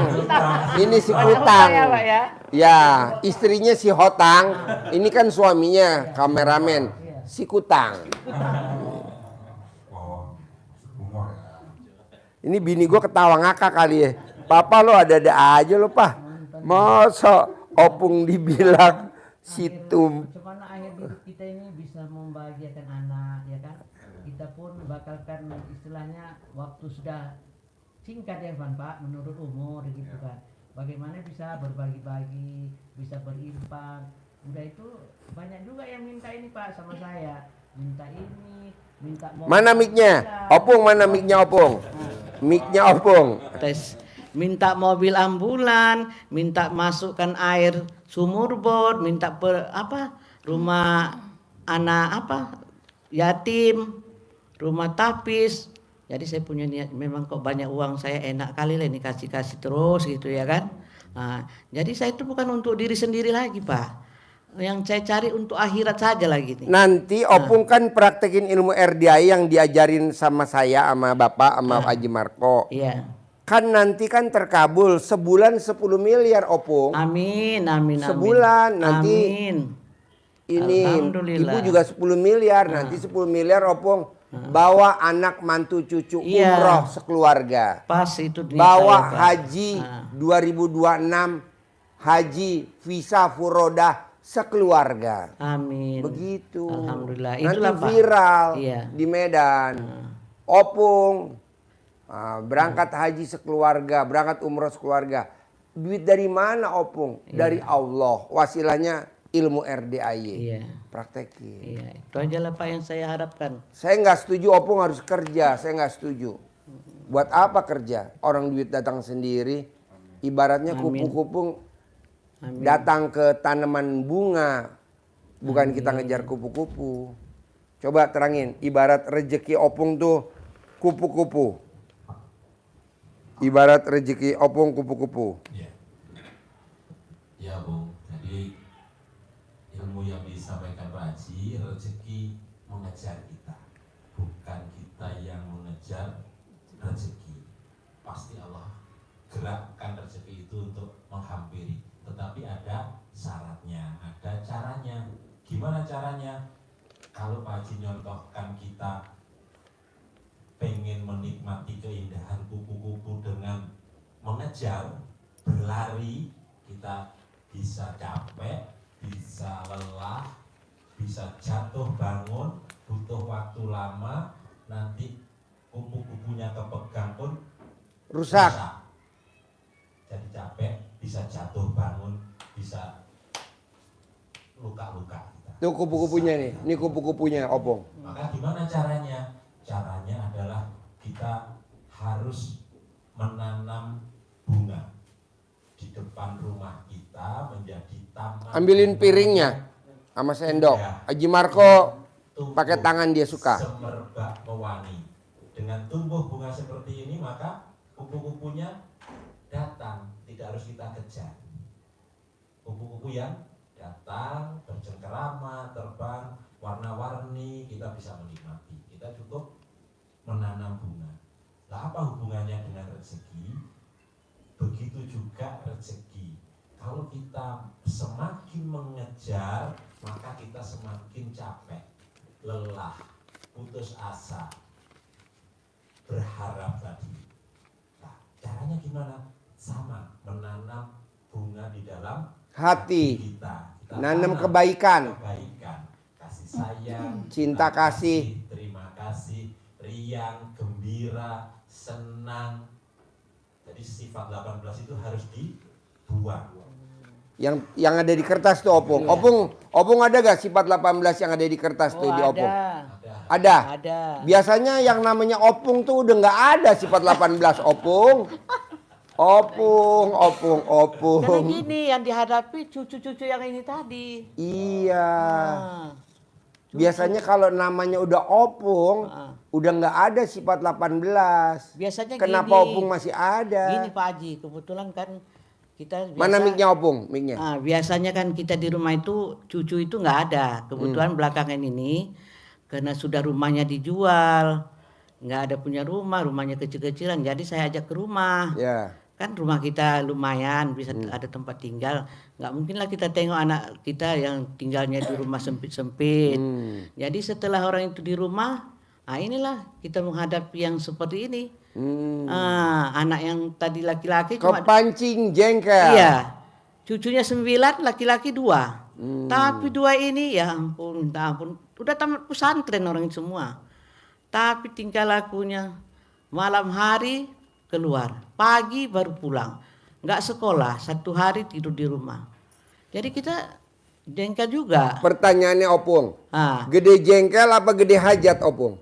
Ini si Kutang. Ya, Pak ya. Ya, istrinya si Hotang. Ini kan suaminya kameramen. Si Kutang. Oh, humor ya. Ini bini gue ketawa ngakak kali ya. Papa lo ada-ada aja lo, Pak. Masa opung dibilang si Tum. Cuman akhir hidup kita ini bisa membahagiakan anak, ya kan? Kita pun bakalkan istilahnya waktu sudah singkat ya Pak, menurut umur gitu kan. Bagaimana bisa berbagi-bagi, bisa berinfak. Udah itu banyak juga yang minta ini Pak sama saya. Minta ini, minta mobil. Mana mic-nya? Opung, mana mic-nya Opung? Mic-nya Opung. Tes. Minta mobil ambulan, minta masukkan air sumur bor, minta rumah anak yatim, rumah tapis. Jadi saya punya niat memang kok banyak uang saya enak kali lah ini kasih terus gitu ya kan. Nah, jadi saya itu bukan untuk diri sendiri lagi Pak. Yang saya cari untuk akhirat saja lagi nih. Nanti Opung kan praktekin ilmu RDI yang diajarin sama saya, sama Bapak, sama Haji Marco. Iya. Kan nanti kan terkabul sebulan 10 miliar Opung. Amin. Sebulan nanti. Amin. Ini Alhamdulillah. ibu juga 10 miliar. Nanti 10 miliar Opung. Bawa anak mantu cucu umroh sekeluarga. Pas itu niat Bawa saya, Pak. haji 2026. Haji visa furodah sekeluarga. Amin. Begitu. Alhamdulillah. Nanti Itulah, Pak. viral Iya. di Medan. Opung berangkat haji sekeluarga, berangkat umroh sekeluarga. Duit dari mana Opung? Dari Allah. Wasilahnya ilmu RDAY. Iya. Praktekin. Iya, itu aja lah Pak yang saya harapkan. Saya nggak setuju Opung harus kerja. Saya nggak setuju. Buat apa kerja? Orang duit datang sendiri. Ibaratnya kupu-kupu datang ke tanaman bunga. Bukan kita ngejar kupu-kupu. Coba terangin. Ibarat rezeki Opung tuh kupu-kupu. Ibarat rezeki Opung kupu-kupu. Ya, ya Bung. Jadi ilmu yang disampaikan Pak Haji, rezeki mengejar kita, bukan kita yang mengejar rezeki. Pasti Allah gerakkan rezeki itu untuk menghampiri, tetapi ada syaratnya, ada caranya. Gimana caranya? Kalau Pak Haji nyontohkan kita pengen menikmati keindahan kupu-kupu dengan mengejar, berlari, kita bisa capek, bisa lelah, bisa jatuh bangun, butuh waktu lama, nanti kupu-kupunya kepegang pun Rusak. Jadi capek, bisa jatuh bangun, bisa luka-luka kita. Tuh kupu-kupunya nih. Ini kupu-kupunya Opung. Maka gimana caranya? Caranya adalah kita harus menanam bunga di depan rumah kita menjadi taman. Ambilin piringnya sama sendok. Haji Marco pakai tangan dia suka. Semerbak pewangi. Dengan tumbuh bunga seperti ini maka kupu-kupunya datang, tidak harus kita kejar. Kupu-kupu yang datang, bercengkerama, terbang, warna-warni, kita bisa menikmati. Kita cukup menanam bunga. Nah, apa hubungannya dengan rezeki? Begitu juga rezeki. Kalau kita semakin mengejar, maka kita semakin capek. lelah, putus asa, berharap tadi. Nah, caranya gimana? Sama, menanam bunga di dalam Hati. kita. Nanam tanam kebaikan. kasih sayang, Cinta kasih. terima kasih, riang, gembira, senang. Jadi sifat 18 itu harus dibuang. Yang ada di kertas tuh Opung. Opung ada gak sifat 18 yang ada di kertas tuh di Opung? Ada. Ada. Biasanya yang namanya Opung tuh udah nggak ada sifat 18 Opung. Opung. Karena gini yang dihadapi cucu-cucu yang ini tadi. Iya. Nah, Biasanya kalau namanya udah Opung, udah nggak ada sifat 18. biasanya Kenapa gini. Opung masih ada? Gini Pak Haji, kebetulan kan kita biasa, Mana mic-nya Opung? Mic-nya. biasanya kan kita di rumah itu cucu itu nggak ada. Kebetulan belakangan ini karena sudah rumahnya dijual, nggak ada punya rumah, rumahnya kecil-kecilan. Jadi saya ajak ke rumah. Ya. Kan rumah kita lumayan bisa ada tempat tinggal. Nggak mungkin lah kita tengok anak kita yang tinggalnya di rumah sempit-sempit. Jadi setelah orang itu di rumah, inilah kita menghadapi yang seperti ini. Anak yang tadi laki-laki cuma Kepancing jengkel. iya, cucunya 9, laki-laki 2. Tapi 2 ini ya ampun, minta ampun, udah tamat pesantren orang itu semua. Tapi tingkah lakunya malam hari keluar, pagi baru pulang, nggak sekolah, 1 hari tidur di rumah. Jadi kita jengkel juga. Pertanyaannya Opung, Ah, gede jengkel apa gede hajat Opung?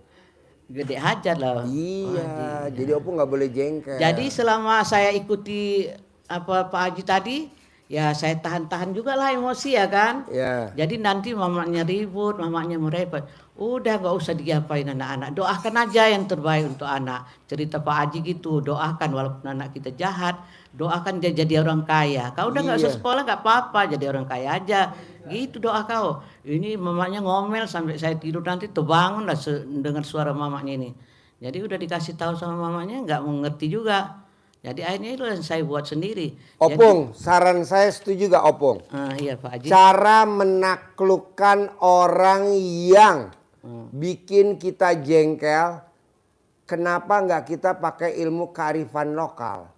gede hajat loh. Iya, jadi Opung nggak boleh jengkel. Jadi selama saya ikuti apa Pak Haji tadi, ya saya tahan-tahan juga lah emosi ya kan. Ya. Jadi nanti mamanya ribut, mamanya merepot. Udah nggak usah diapain anak-anak. Doakan aja yang terbaik untuk anak. Cerita Pak Haji gitu, doakan walaupun anak kita jahat, doakan dia jadi orang kaya. Kau udah nggak usah sekolah nggak apa-apa, jadi orang kaya aja. Gitu doa kau. Ini mamanya ngomel sampai saya tidur nanti terbangun lah dengar suara mamanya ini. Jadi udah dikasih tahu sama mamanya nggak mengerti juga. Jadi akhirnya itu yang saya buat sendiri. Opung, saran saya setuju gak Opung? Iya Pak Haji. Cara menaklukkan orang yang bikin kita jengkel, kenapa nggak kita pakai ilmu kearifan lokal?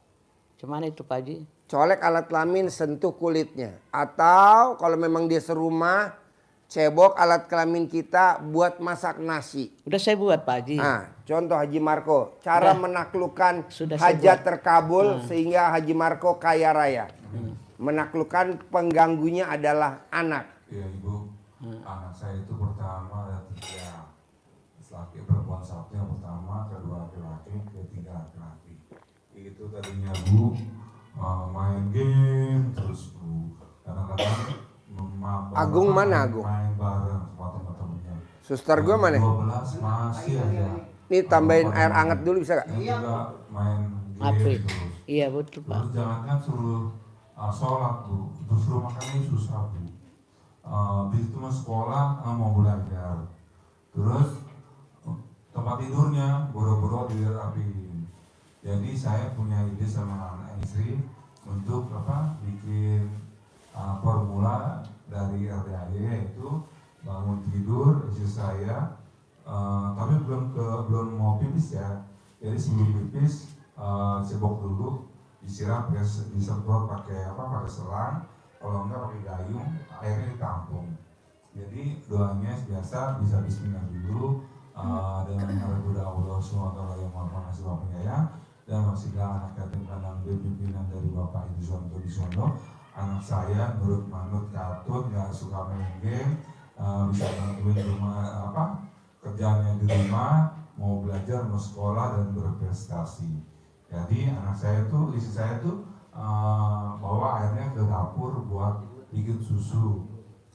Cuman itu Pak Haji. Colek alat kelamin, sentuh kulitnya. Atau kalau memang dia serumah, cebok alat kelamin kita buat masak nasi. Udah saya buat Pak Haji. Nah, contoh Haji Marco, cara menaklukkan Sudah saya hajat buat. terkabul sehingga Haji Marco kaya raya. Menaklukkan pengganggunya adalah anak. Ya Ibu, anak saya itu pertama ada 3 laki perempuan 1 yang pertama, kedua laki-laki, ketiga laki-laki. Itu tadinya Bu main game terus Bu, kadang-kadang Agung mana, Agung? main bareng sama teman-temannya. Suster gue mana? 12 masih aja. Nih tambahin air hangat dulu bisa gak? Yang juga main Apa? game terus. Iya betul Pak. Terus jangankan suruh sholat Bu, disuruh makannya susah Bu. Habis itu mau sekolah mau belajar. Terus tempat tidurnya boro-boro dirapiin. Jadi saya punya ide sama anak istri untuk bikin formula dari RDAD, yaitu bangun tidur istri saya, tapi belum mau pipis ya. Jadi sebelum pipis cebok dulu, disiram, disemprot pakai selang, kalau enggak pakai gayung, airnya ditampung. Jadi doanya biasa bisa bismillah dulu, dengan doa Allah SWT yang maha pengasih maha penyayang, dan masihlah anak yatim piatu pimpinan dari Bapak Ibu Suwanto Disono. Anak saya nurut manut katut, nggak suka main game, bisa bantuin rumah kerjaannya di rumah, mau belajar, mau sekolah dan berprestasi. Jadi anak saya tuh, istri saya tuh bawa airnya ke dapur buat bikin susu,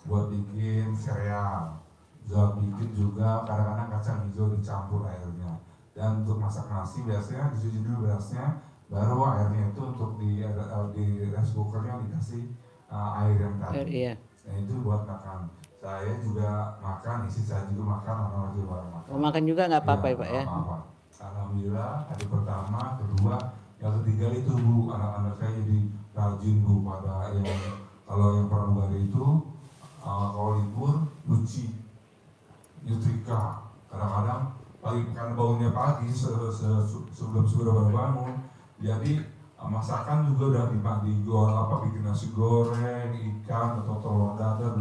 buat bikin sereal, buat bikin juga kadang-kadang kacang hijau dicampur airnya. Dan untuk masak nasi biasanya dicuci dulu berasnya, baru airnya itu untuk di rice cookernya dikasih air yang tadi. Iya. Nah itu buat makan. Saya juga makan, istri saya juga makan, anak-anak juga makan. Makan juga nggak apa-apa ya Pak ya. nggak apa-apa. Alhamdulillah hari pertama, kedua, yang ketiga itu Bu, anak-anak saya jadi rajin Bu pada yang kalau yang pramugari itu kalau libur nyuci pagi sebelum baru bangun. Jadi masakan juga udah dijual bikin nasi goreng, ikan atau telur dadar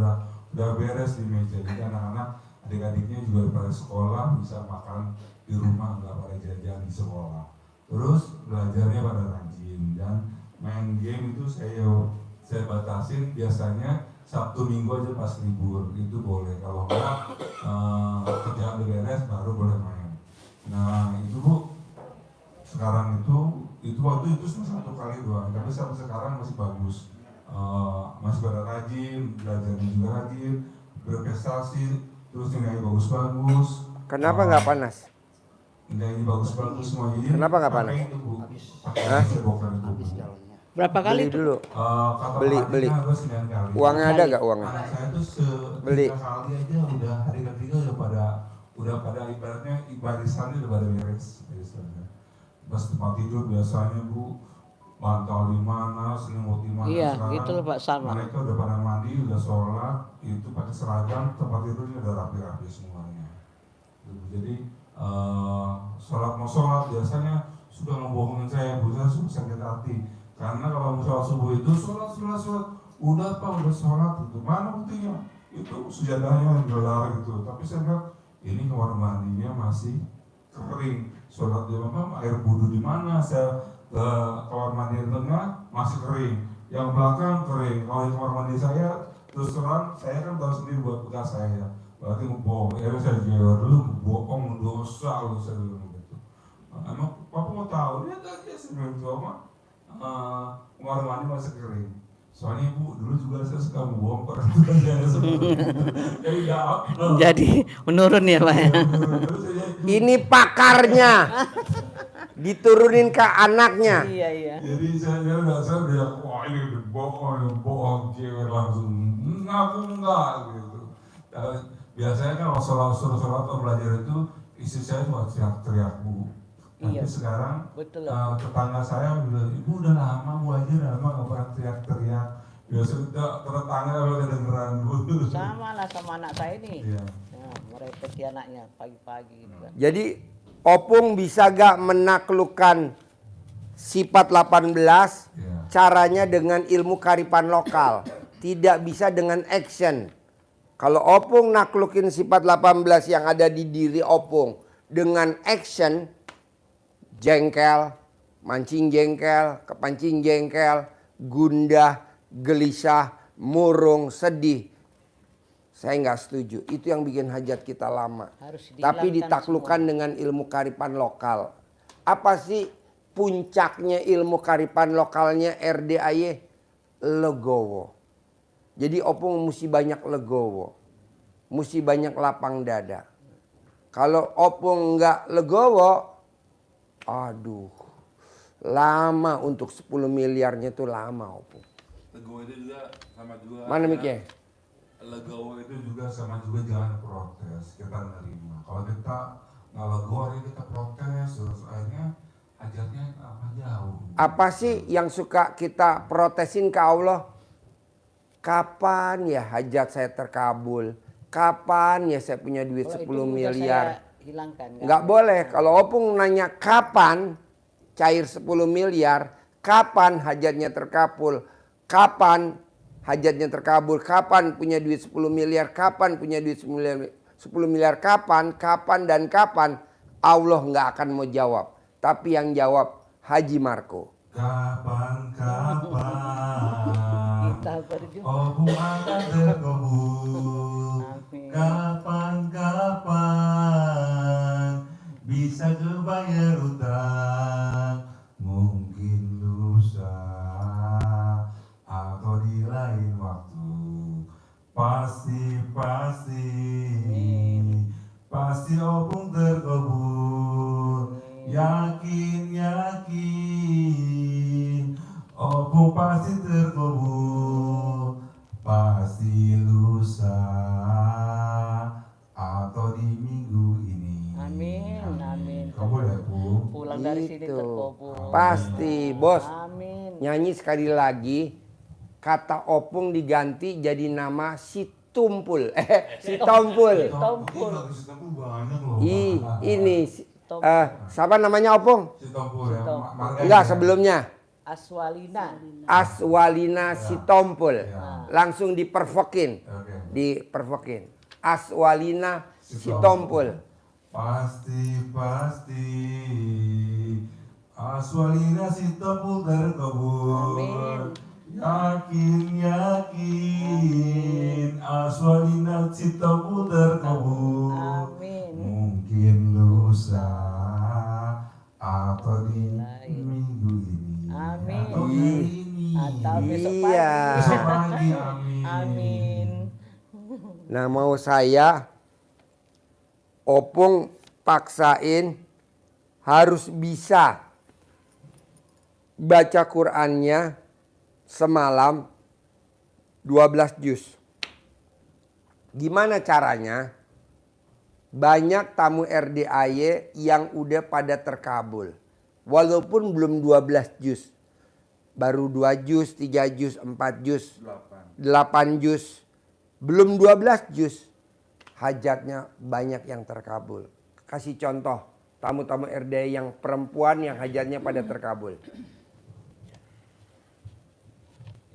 udah beres di meja. Jadi anak-anak adik-adiknya juga pada sekolah bisa makan di rumah, nggak pada jajan di sekolah. Terus belajarnya pada rajin dan main game itu saya batasin biasanya Sabtu Minggu aja pas libur itu boleh, kalau enggak kerjaan udah beres baru boleh main. Nah itu Bu, sekarang itu waktu itu cuma 1 kali doang, tapi sampai sekarang masih bagus. Masih pada rajin, belajarnya juga rajin, berprestasi, terus nilai bagus-bagus. Kenapa nggak panas? Nilai bagus-bagus semua. Jadi Kenapa nggak panas? pakai itu, Bu. Pakai Hah? sebokan itu, Bu. Berapa kali Beli tuh? dulu. Kata Beli. pelatihnya harus 9 kali. Uangnya ada nggak uangnya? Anak saya tuh Beli. 3 kali aja udah hari ketiga udah pada ibaratnya barisannya udah pada beres barisannya. Pas tempat tidur biasanya Bu bantal di mana, selimut di mana. Iya, Sekarang gitu loh, Pak, sama. Mereka udah pada mandi, udah sholat, itu pakai seragam, tempat tidurnya udah rapi-rapi semuanya. Jadi sholat mau sholat biasanya sudah membohongin saya, Bu, saya sudah sakit hati. Karena kalau sholat subuh itu sholat, udah Pak, udah sholat itu mana buktinya? Itu sujadahnya gelar gitu. Tapi saya lihat ini kamar mandinya masih kering. Sholat di mana? Air wudhu di mana? Saya ke kamar mandi yang tengah masih kering, yang belakang kering. Kalau di kamar mandi saya terus terang, saya kan tahu sendiri buat bekas saya. Berarti ngebohong. Ya saya jawab dulu, bohong dosa lu, saya bilang gitu. Emang Papa mau tahu? Lihat aja sebenarnya itu apa? Kamar mandi masih kering. Soalnya Ibu dulu juga saya suka bohong orang tua saya seperti itu. Jadi nggak apa. Jadi menurun ya Pak ya. Ini pakarnya. Diturunin ke anaknya. Iya. Jadi saya udah wah ini bohong cewek langsung ngaku enggak gitu. Biasanya kan kalau sholat atau belajar itu istri saya cuma teriak-teriak Bu. Tapi Iya. sekarang Betul. tetangga saya bilang, Ibu udah lama Bu aja udah lama nggak pernah teriak-teriak. Biasanya tetangga udah kedengeran Bu. Sama lah sama anak saya ini. Iya. Ya, merepeti anaknya pagi-pagi gitu kan. Jadi Opung bisa gak menaklukkan sifat 18 Iya. caranya dengan ilmu kearifan lokal. Tidak bisa dengan action. Kalau Opung naklukin sifat 18 yang ada di diri Opung dengan action, jengkel, mancing jengkel, kepancing jengkel, gundah, gelisah, murung, sedih. Saya nggak setuju. Itu yang bikin hajat kita lama. Harus Tapi dihilangkan ditaklukkan semua. dengan ilmu kearifan lokal. Apa sih puncaknya ilmu kearifan lokalnya RDAY? Legowo. Jadi Opung mesti banyak legowo. Mesti banyak lapang dada. Kalau Opung nggak legowo, aduh, lama untuk 10 miliarnya tuh lama Opung. Legowo itu juga sama juga. Mana miknya? Legowo itu juga sama juga jangan protes, kita nerima. Kalau kita nggak legowo, kita protes, terus akhirnya hajatnya apa jauh. Apa sih yang suka kita protesin ke Allah? Kapan ya hajat saya terkabul? Kapan ya saya punya duit Kalau 10 itu udah miliar? saya hilangkan. Nggak boleh. Kalau Opung nanya kapan cair 10 miliar, kapan hajatnya terkabul, kapan hajatnya terkabul, kapan punya duit 10 miliar, kapan punya duit 10 miliar, kapan, dan kapan, Allah nggak akan mau jawab. Tapi yang jawab Haji Marco. Kapan Kita berjuang. Opung akan terkabul. Amin. Kapan bisa kebayar utang? Mungkin lusa atau di lain waktu. Pasti Opung terkabul. Yakin Opung pasti terkabul. Pasti lusa atau di minggu ini. Amin. Kabul ya Bu. Pulang dari sini Gitu. terkabul. Pasti bos. Amin. Nyanyi sekali lagi. Kata Opung diganti jadi nama si Tumpul. Si Tompul. Tompul. Banyak loh. Ini Siapa namanya Opung? Sitompul ya. Marga Enggak, ya. sebelumnya. Aswalina. Aswalina Sitompul. Ya. Langsung diperfokin. Oke. Diperfokin. Aswalina Sitompul. Pasti Aswalina Sitompul terkabul. Yakin Aswalina Sitompul terkabul. Amin. Mungkin lusa atau di minggu ini. Amin. Atau hari ini. Atau besok Iya. Besok pagi. Amin. Amin. Nah, mau saya Opung paksain harus bisa baca Qur'annya semalam 12 juz. Gimana caranya? Banyak tamu RDAY yang udah pada terkabul. Walaupun belum 12 juz. Baru 2 juz, 3 juz, 4 juz, 8 juz. Belum 12 juz. Hajatnya banyak yang terkabul. Kasih contoh tamu-tamu RDAY yang perempuan yang hajatnya pada terkabul.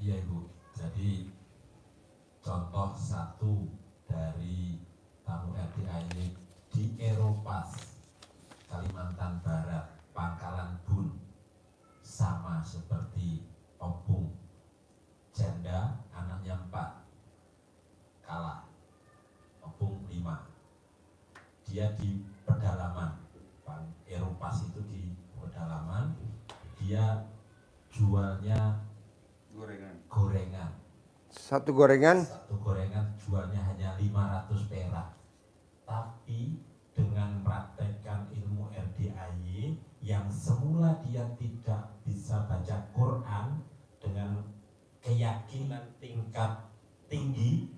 Iya Ibu, jadi contoh satu dari tamu RDAY di Eropa, Kalimantan Barat, Pangkalan Bun, sama seperti Opung, janda, anaknya 4, kalah, Opung 5. Dia di pedalaman, Eropa itu di pedalaman, dia jualnya gorengan. Satu gorengan Satu gorengan jualnya hanya 500 perak. Tapi dengan mempraktekkan ilmu RDAY yang semula dia tidak bisa baca Quran dengan keyakinan tingkat tinggi,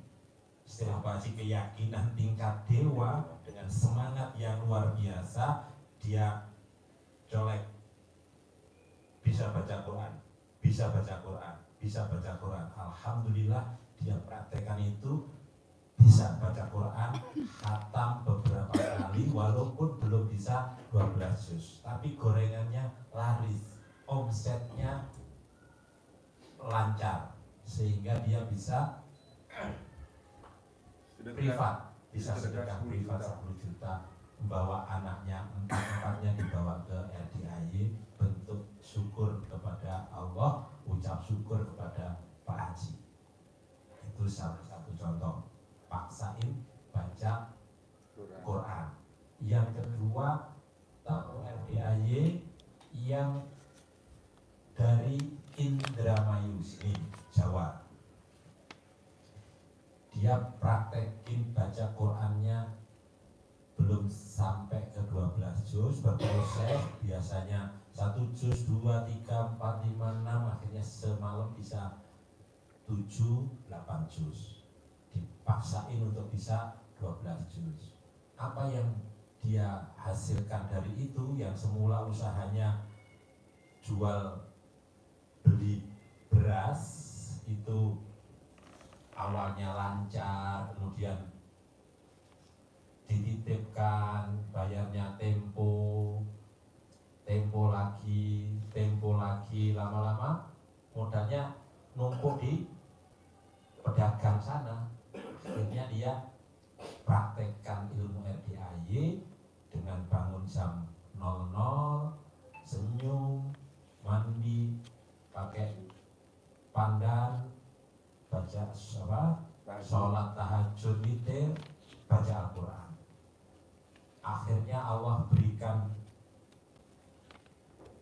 istilah bahasa keyakinan tingkat dewa, dengan semangat yang luar biasa, dia colek bisa baca Quran, bisa baca Quran, bisa baca Quran. Alhamdulillah dia praktekkan itu, bisa baca Quran, khatam beberapa kali walaupun belum bisa 12 juz. Tapi gorengannya laris, omsetnya lancar, sehingga dia bisa privat, bisa sedekah privat 10 juta, membawa anaknya, 4-empatnya dibawa ke RDAY, bentuk syukur kepada Allah, ucap syukur kepada Pak Haji. Itu salah satu contoh, paksain baca Quran. Yang kedua, tamu RDAY yang dari Indramayu sini, Jawa. Dia praktekin baca Qurannya belum sampai ke 12 juz, berproses biasanya 1 juz, 2, 3, 4, 5, 6, akhirnya semalam bisa 7, 8 juz. Dipaksain untuk bisa 12 juz. Apa yang dia hasilkan dari itu, yang semula usahanya jual beli beras, itu awalnya lancar, kemudian dititipkan, bayarnya tempo lagi, lama-lama modalnya numpuk di pedagang sana. Akhirnya dia praktekkan ilmu RDAY dengan bangun jam 00, senyum, mandi, pakai pandan, baca sholat tahajud witir, baca Al-Quran. Akhirnya Allah berikan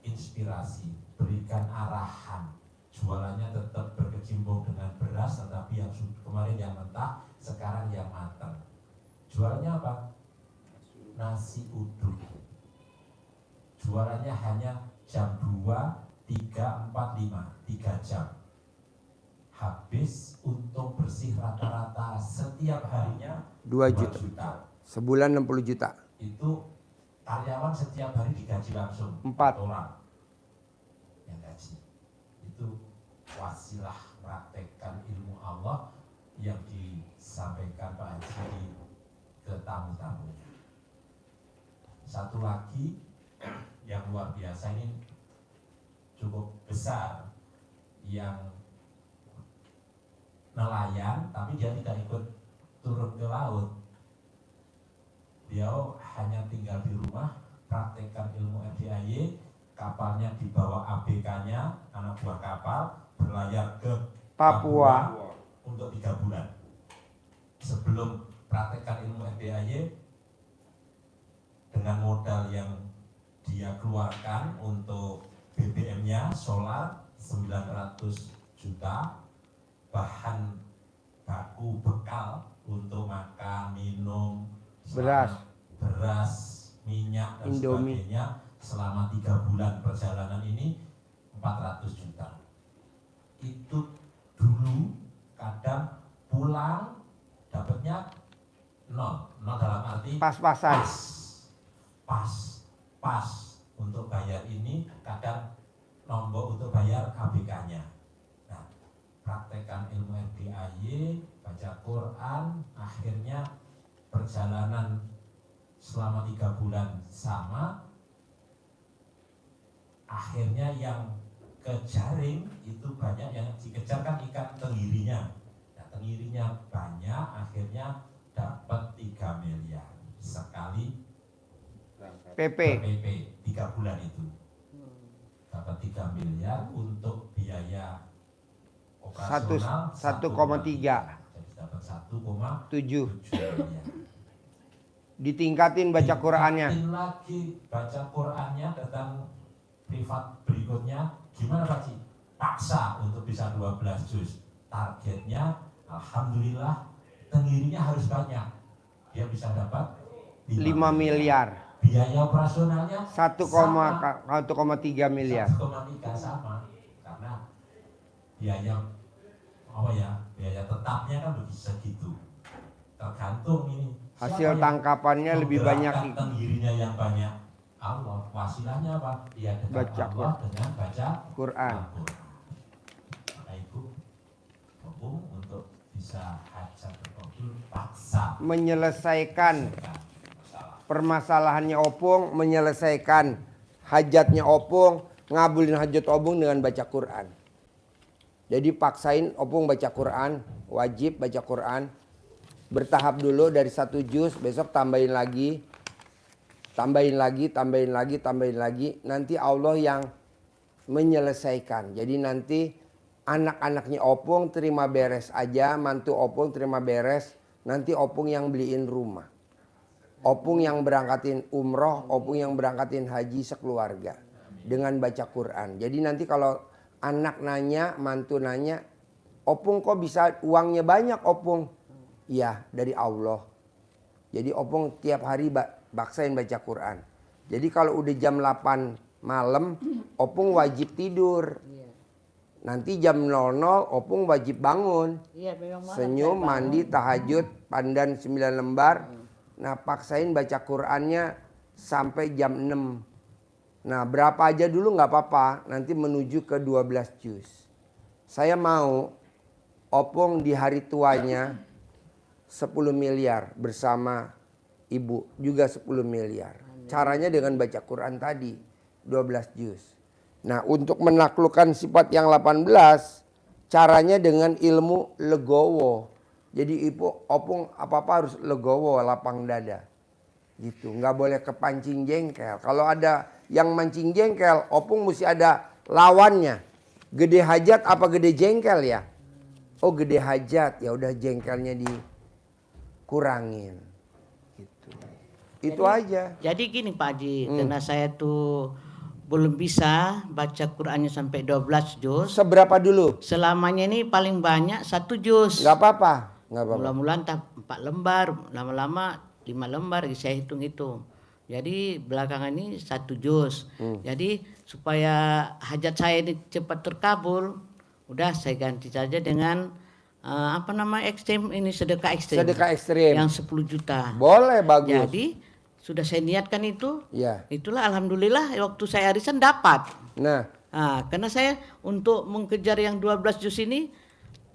inspirasi, berikan arahan. Jualannya tetap berkecimpung dengan beras, tetapi yang kemarin yang mentah, sekarang yang matang. Jualnya apa? Nasi uduk. Jualannya hanya jam 2, 3, 4, 5, 3 jam. Habis untung bersih rata-rata setiap harinya 2 juta. Sebulan 60 juta. Itu karyawan setiap hari digaji langsung 4 orang yang gaji. Itu wasilah praktekkan ilmu Allah yang disampaikan Pak Haji ke tamu-tamunya. satu lagi yang luar biasa ini cukup besar, yang nelayan tapi dia tidak ikut turun ke laut. Dia hanya tinggal di rumah, praktekkan ilmu FDIY, kapalnya dibawa ABK-nya, anak buah kapal, berlayar ke Papua. untuk 3 bulan. Sebelum praktekkan ilmu FDIY, dengan modal yang dia keluarkan untuk BBM-nya, solar 900 juta, bahan baku bekal untuk makan, minum, beras, minyak dan Indomie. sebagainya selama 3 bulan perjalanan ini 400 juta. Itu dulu kadang pulang dapatnya nol dalam arti Pas-pasan. pas untuk bayar ini, kadang nombok untuk bayar ABK-nya. Nah, praktekkan ilmu FDIY, baca Quran, akhirnya perjalanan selama 3 bulan sama, akhirnya yang ke jaring itu banyak, yang dikejar kan ikan tenggirinya. Nah, tenggirinya banyak, akhirnya dapat 3 miliar sekali PP. PP 3 bulan itu. Dapat 3 miliar untuk biaya operasional 1,3. Jadi dapat 1,7 7. miliar. Ditingkatin baca Qurannya. Tingkatin lagi baca Qurannya, datang privat berikutnya, gimana Pak Ci? Paksa untuk bisa 12 juz. Targetnya alhamdulillah tenggirinya harus banyak. Dia bisa dapat 5 miliar. Biaya operasionalnya 1,3 miliar. 1,3 sama, karena biaya biaya tetapnya kan begitu segitu. Tergantung ini Hasil siapa yang tangkapannya lebih banyak. menggerakkan tenggirinya yang banyak. Allah, wasilahnya apa? Dia dekat Baca Allah dengan baca Quran. Al-Quran. Maka Ibu hukum untuk bisa hajat terkabul, paksa Menyelesaikan masalah. permasalahannya Opung, menyelesaikan hajatnya Opung, ngabulin hajat Opung dengan baca Quran. Jadi paksain Opung baca Quran, wajib baca Quran. Bertahap dulu dari 1 juz, besok tambahin lagi. Nanti Allah yang menyelesaikan. Jadi nanti anak-anaknya Opung terima beres aja, mantu Opung terima beres. Nanti Opung yang beliin rumah. Opung yang berangkatin umroh, Opung yang berangkatin haji sekeluarga. Dengan baca Quran. Jadi nanti kalau anak nanya, mantu nanya, Opung kok bisa uangnya banyak Opung? Iya, dari Allah. Jadi Opung tiap hari baksain baca Quran. Jadi kalau udah jam 8 malam, Opung wajib tidur. Nanti jam 00 Opung wajib bangun. Iya, memang malam Senyum, saya bangun. mandi, tahajud, pandan 9 lembar. Nah, paksain baca Qurannya sampai jam 6. Nah, berapa aja dulu nggak apa-apa. Nanti menuju ke 12 juz. Saya mau Opung di hari tuanya 10 miliar bersama ibu juga 10 miliar. Caranya dengan baca Quran tadi 12 juz. Nah, untuk menaklukkan sifat yang 18 caranya dengan ilmu legowo. Jadi ibu Opung apa-apa harus legowo, lapang dada. Gitu, nggak boleh kepancing jengkel. Kalau ada yang mancing jengkel, Opung mesti ada lawannya. Gede hajat apa gede jengkel ya? Oh, gede hajat, ya udah jengkelnya dikurangin. Gitu. Itu aja. Jadi gini Pak Haji, karena saya tuh belum bisa baca Qurannya sampai 12 juz. Seberapa dulu? Selamanya ini paling banyak 1 juz. Nggak apa-apa. Nggak apa-apa. Mula-mula entah 4 lembar, lama-lama 5 lembar, saya hitung-hitung. Jadi belakangan ini 1 juz. Jadi supaya hajat saya ini cepat terkabul, udah saya ganti saja dengan ekstrim ini, sedekah ekstrim. Sedekah ekstrim. Yang 10 juta. Boleh, bagus. Jadi sudah saya niatkan itu. Ya. Itulah alhamdulillah waktu saya arisan dapat. Nah, Karena saya untuk mengejar yang 12 juz ini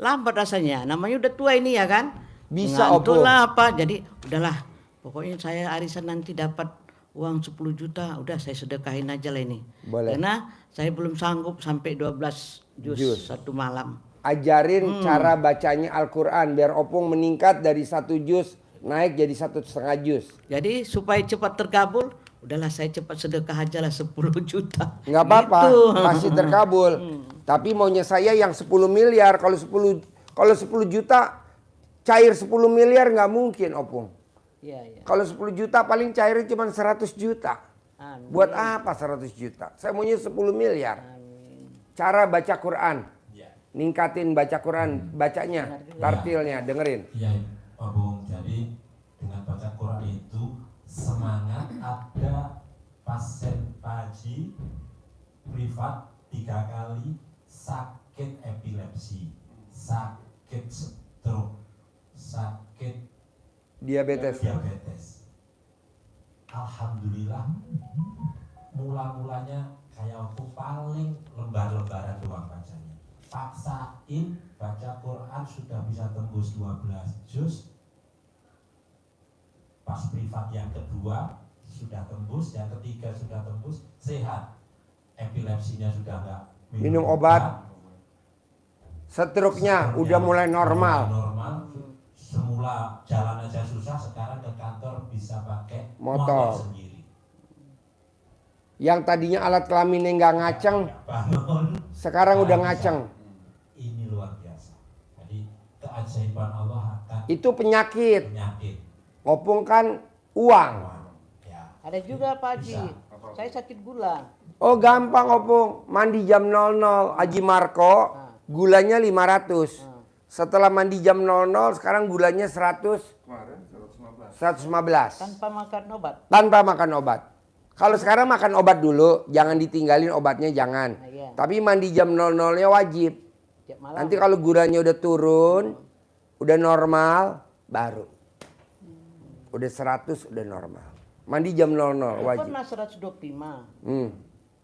lambat rasanya. Namanya udah tua ini ya kan. Bisa, Ngantuk Opung. lah apa. Jadi udahlah. Pokoknya saya arisan nanti dapat uang 10 juta, udah saya sedekahin aja lah ini. Boleh. Karena saya belum sanggup sampai 12 juz satu malam. Ajarin cara bacanya Al-Quran biar opung meningkat dari 1 juz naik jadi 1,5 juz. Jadi supaya cepat terkabul, udahlah saya cepat sedekah aja lah 10 juta. Nggak apa-apa, Gitu. pasti terkabul. Tapi maunya saya yang 10 miliar. Kalau 10 juta cair 10 miliar nggak mungkin opung. Iya, iya. Kalau 10 juta paling cairnya cuma 100 juta. Amin. Buat apa 100 juta? Saya maunya 10 miliar. Cara baca Quran. Ya. Ningkatin baca Quran, bacanya, tartilnya, dengerin. Iya, Pak Bung. Jadi dengan baca Quran itu semangat. Ada pasien Pak Haji privat 3 kali sakit epilepsi, sakit stroke, sakit Diabetes. Alhamdulillah mula-mulanya kayak aku paling lembar-lembaran doang bacanya. Paksain baca Quran sudah bisa tembus 12 juz. Pas privat yang kedua sudah tembus, yang ketiga sudah tembus, sehat. Epilepsinya sudah enggak Minum obat. Stroke-nya udah mulai normal. Normal. Semula jalan aja susah, sekarang ke kantor bisa pakai Motor. sendiri. Yang tadinya alat kelaminnya nggak ngaceng, Bangun. sekarang udah ngaceng. Ini luar biasa. Jadi keajaiban Allah akan Itu penyakit. penyakit. Opung kan uang. Ya. Ada juga Pak Haji, Bisa. saya sakit gula. Oh gampang opung. Mandi jam 00. Haji Marco gulanya 500. Setelah mandi jam 00 sekarang gulanya 115. Tanpa makan obat. Tanpa makan obat. Kalau sekarang makan obat dulu, jangan ditinggalin obatnya jangan. Iya. Tapi mandi jam 00-nya wajib. Tiap malam. Nanti kalau gulanya udah turun, udah normal, baru. Udah 100 udah normal. Mandi jam 00 wajib. Pernah 125.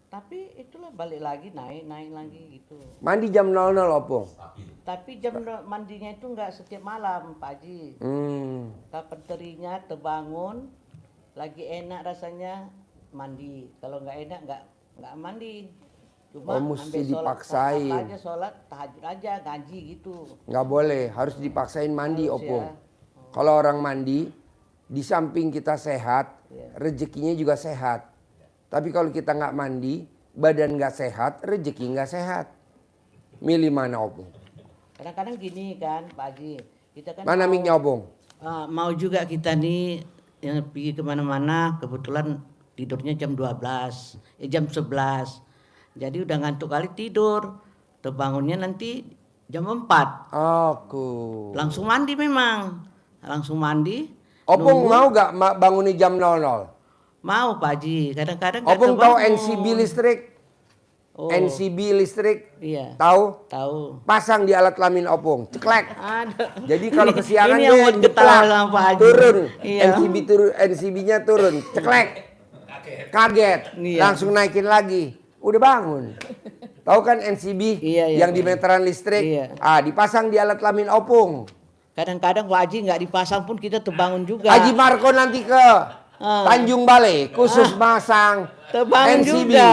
Tapi itulah balik lagi naik lagi gitu. Mandi jam 00 opung. Tapi jam mandinya itu enggak setiap malam Pak Haji. Kapan terinya terbangun, lagi enak rasanya mandi. Kalau enggak enak enggak mandi. Cuma Oh, mesti ambil dipaksain. sholat aja, sholat tahajud aja, ngaji gitu. Nggak boleh, harus dipaksain mandi Harus opung. ya. Kalau orang mandi, di samping kita sehat, Iya. rezekinya juga sehat. Tapi kalau kita nggak mandi, badan nggak sehat, rezeki nggak sehat. Milih mana opung? Kadang-kadang gini kan Pak Haji, kita kan Mana mic-nya opung? mau juga kita nih yang pergi kemana-mana, kebetulan tidurnya jam 12, jam 11. Jadi udah ngantuk kali tidur, terbangunnya nanti jam 4. Aku. Langsung mandi memang, langsung mandi. Opung nunggu. mau gak bangunnya jam 00? Mau Pak Haji, kadang-kadang nggak Opung tahu terbangun. NCB listrik? Oh, NCB listrik? iya, Tahu? tahu. Pasang di alat kelamin opung, ceklek. Ada. Jadi kalau kesiangan Ini yang dia buat ketawa jeplak, sama Pak Haji. turun, Iya. NCB-nya turun, ceklek, kaget, Iya. langsung naikin lagi, udah bangun. Tahu kan NCB Iya, iya, yang di iya. meteran listrik? Iya. Dipasang di alat kelamin opung. Kadang-kadang Pak Haji nggak dipasang pun kita terbangun juga. Haji Marco nanti ke Tanjung Balai khusus masang Terbangun NCB. juga.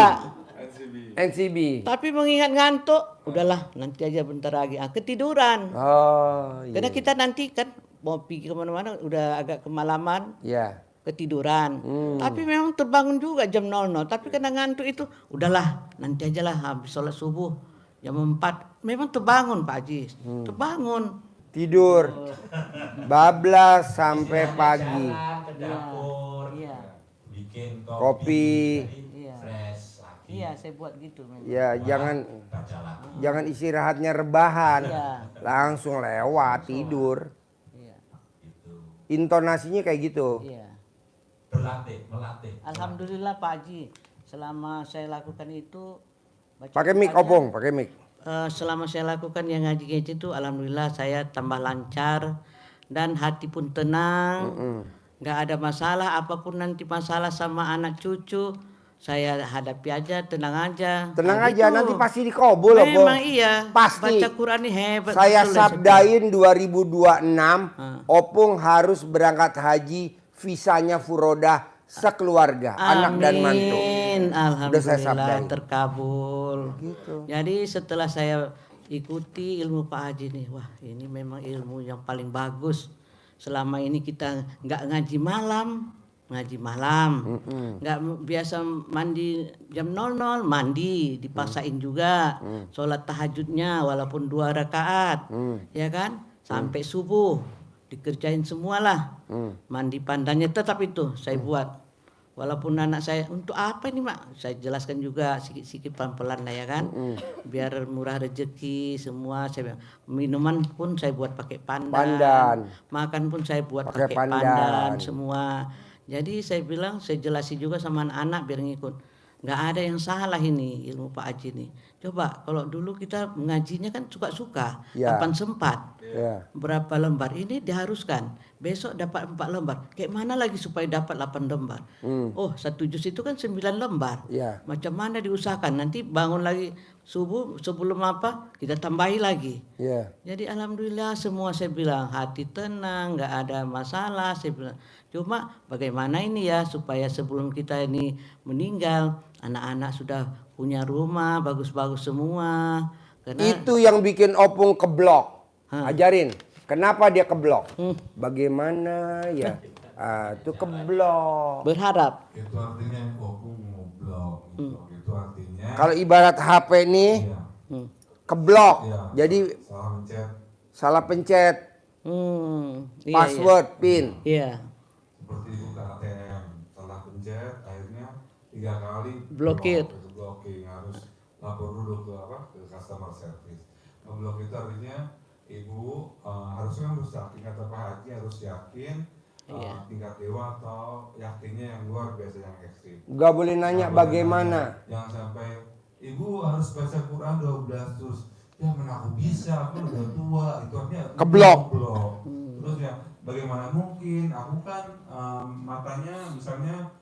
NCB. Tapi mengingat ngantuk, udahlah nanti aja bentar lagi. Ketiduran. Oh iya. Karena kita nanti kan mau pergi kemana-mana udah agak kemalaman, Iya. ketiduran. Tapi memang terbangun juga jam 00. Tapi karena ngantuk itu, udahlah nanti aja lah habis sholat subuh jam 4. Memang terbangun Pak Haji, terbangun. Tidur. Bablas sampai pagi. Jalan ke dapur, Iya, bikin Kopi. kopi, jadi Iya. fresh lagi. iya saya buat gitu memang. Ya jangan Baca lagi. jangan istirahatnya rebahan. Iya. Langsung lewat tidur. Iya, Gitu. Intonasinya kayak gitu. iya. Melatih. Alhamdulillah Pak Haji, selama saya lakukan itu baca Pakai mic Qurannya, opung, pakai mic. selama saya lakukan yang ngaji-ngaji itu alhamdulillah saya tambah lancar dan hati pun tenang. Nggak ada masalah, apapun nanti masalah sama anak cucu saya hadapi aja, tenang aja. Tenang Nah, aja, gitu. nanti pasti dikabul opung. Memang iya. Pasti. Baca Quran ini hebat. Saya betul, sabdain 2026 Ah. opung harus berangkat haji, visanya furodah sekeluarga, anak dan mantu. Amin. Udah saya Alhamdulillah sabdain. terkabul. Gitu. Jadi setelah saya ikuti ilmu Pak Haji nih, wah ini memang ilmu yang paling bagus. Selama ini kita nggak ngaji malam, nggak biasa mandi jam 00 mandi dipaksain juga, sholat tahajudnya walaupun 2 rakaat, ya kan, sampai subuh dikerjain semualah, mandi pandannya tetap itu saya buat. Walaupun anak saya, untuk apa ini mak? Saya jelaskan juga sikit-sikit pelan-pelan lah ya kan. Biar murah rezeki semua. Saya bilang, minuman pun saya buat pakai pandan. Makan pun saya buat pakai pandan semua. Jadi saya bilang, saya jelasin juga sama anak-anak biar ngikut. Nggak ada yang salah ini ilmu Pak Haji ini. Coba kalau dulu kita mengajinya kan suka-suka, kapan sempat. Berapa lembar ini diharuskan. Besok dapat 4 lembar. Kayak mana lagi supaya dapat 8 lembar? Oh, 1 juz itu kan 9 lembar. Macam mana diusahakan? Nanti bangun lagi subuh sebelum apa kita tambahi lagi. Jadi alhamdulillah semua saya bilang hati tenang, nggak ada masalah. Saya bilang cuma bagaimana ini ya supaya sebelum kita ini meninggal anak-anak sudah punya rumah bagus-bagus semua. Karena Itu yang bikin opung keblok. Ajarin. Kenapa dia keblok? Bagaimana ya? Itu keblok. berharap Itu artinya opung ngoblok. Itu artinya Kalau ibarat HP nih iya, keblok. iya, Jadi salah mencet. salah pencet iya, password, PIN. iya. Seperti buka ATM, salah pencet, akhirnya 3 kali Blokir. blok, itu blocking, harus lapor dulu ke ke customer service. Ngeblok itu artinya ibu harus yakin, kata Pak Haji harus yakin tingkat dewa atau yakinnya yang luar biasa, yang ekstrim. Gak boleh nanya Jangan bagaimana. Jangan sampai ibu harus baca Quran 12 terus ya mana aku bisa, aku udah tua, itu artinya Keblok. Terus ya bagaimana mungkin aku kan matanya misalnya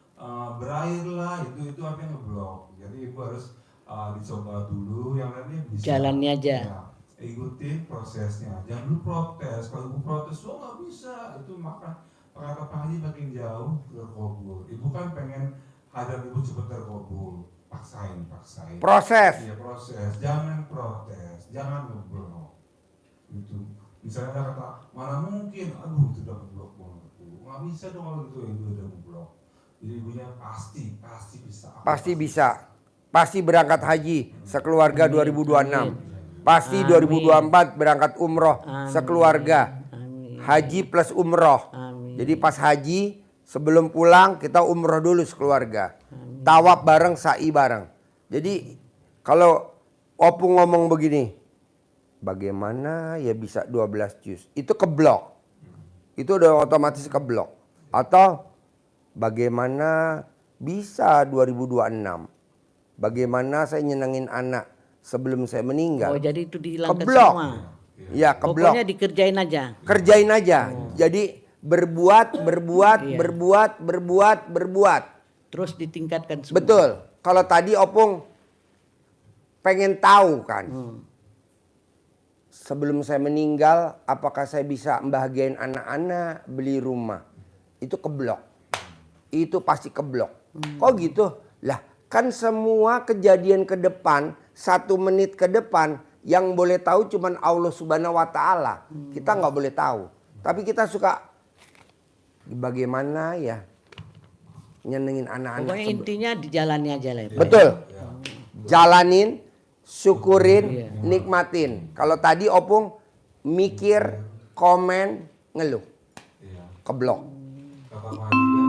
berair lah, itu artinya ngeblok. Jadi ibu harus dicoba dulu, yang lainnya bisa Jalannya aja. ya, ikutin prosesnya, jangan dulu protes. Kalau ibu protes oh nggak bisa, itu maka kata Pak Haji makin jauh terkabul. Ibu kan pengen hajat ibu cepat terkabul, paksain. Proses. Iya proses, jangan protes, jangan ngeblok. Itu misalnya ada kata mana mungkin, aduh itu udah ngeblok banget, nggak bisa dong kalau gitu, ibu udah ngeblok. Jadi ibunya pasti bisa. Pasti bisa. Pasti berangkat haji sekeluarga 2026. Pasti 2024 berangkat umroh sekeluarga. Haji plus umroh. Jadi pas haji sebelum pulang kita umroh dulu sekeluarga. Tawaf bareng, sa'i bareng. Jadi kalau opung ngomong begini, bagaimana ya bisa 12 juz? Itu keblok. Itu udah otomatis keblok. Atau bagaimana bisa 2026? Bagaimana saya nyenengin anak sebelum saya meninggal? Oh jadi itu dihilangkan Keblok. semua. Ya keblok. Pokoknya dikerjain aja. Kerjain aja. Jadi berbuat. Terus ditingkatkan semua. Betul. Kalau tadi opung pengen tahu kan. Sebelum saya meninggal apakah saya bisa membahagiain anak-anak, beli rumah. Itu keblok. Itu pasti keblok. Kok gitu? Lah kan semua kejadian ke depan, 1 menit ke depan yang boleh tahu cuman Allah Subhanahu wa taala. Kita nggak boleh tahu. Tapi kita suka bagaimana ya nyenengin anak-anak. Pokoknya intinya dijalani aja lah. Betul. Jalanin, syukurin, nikmatin. Kalau tadi opung mikir, komen, ngeluh. Keblok. Kata Pak Haji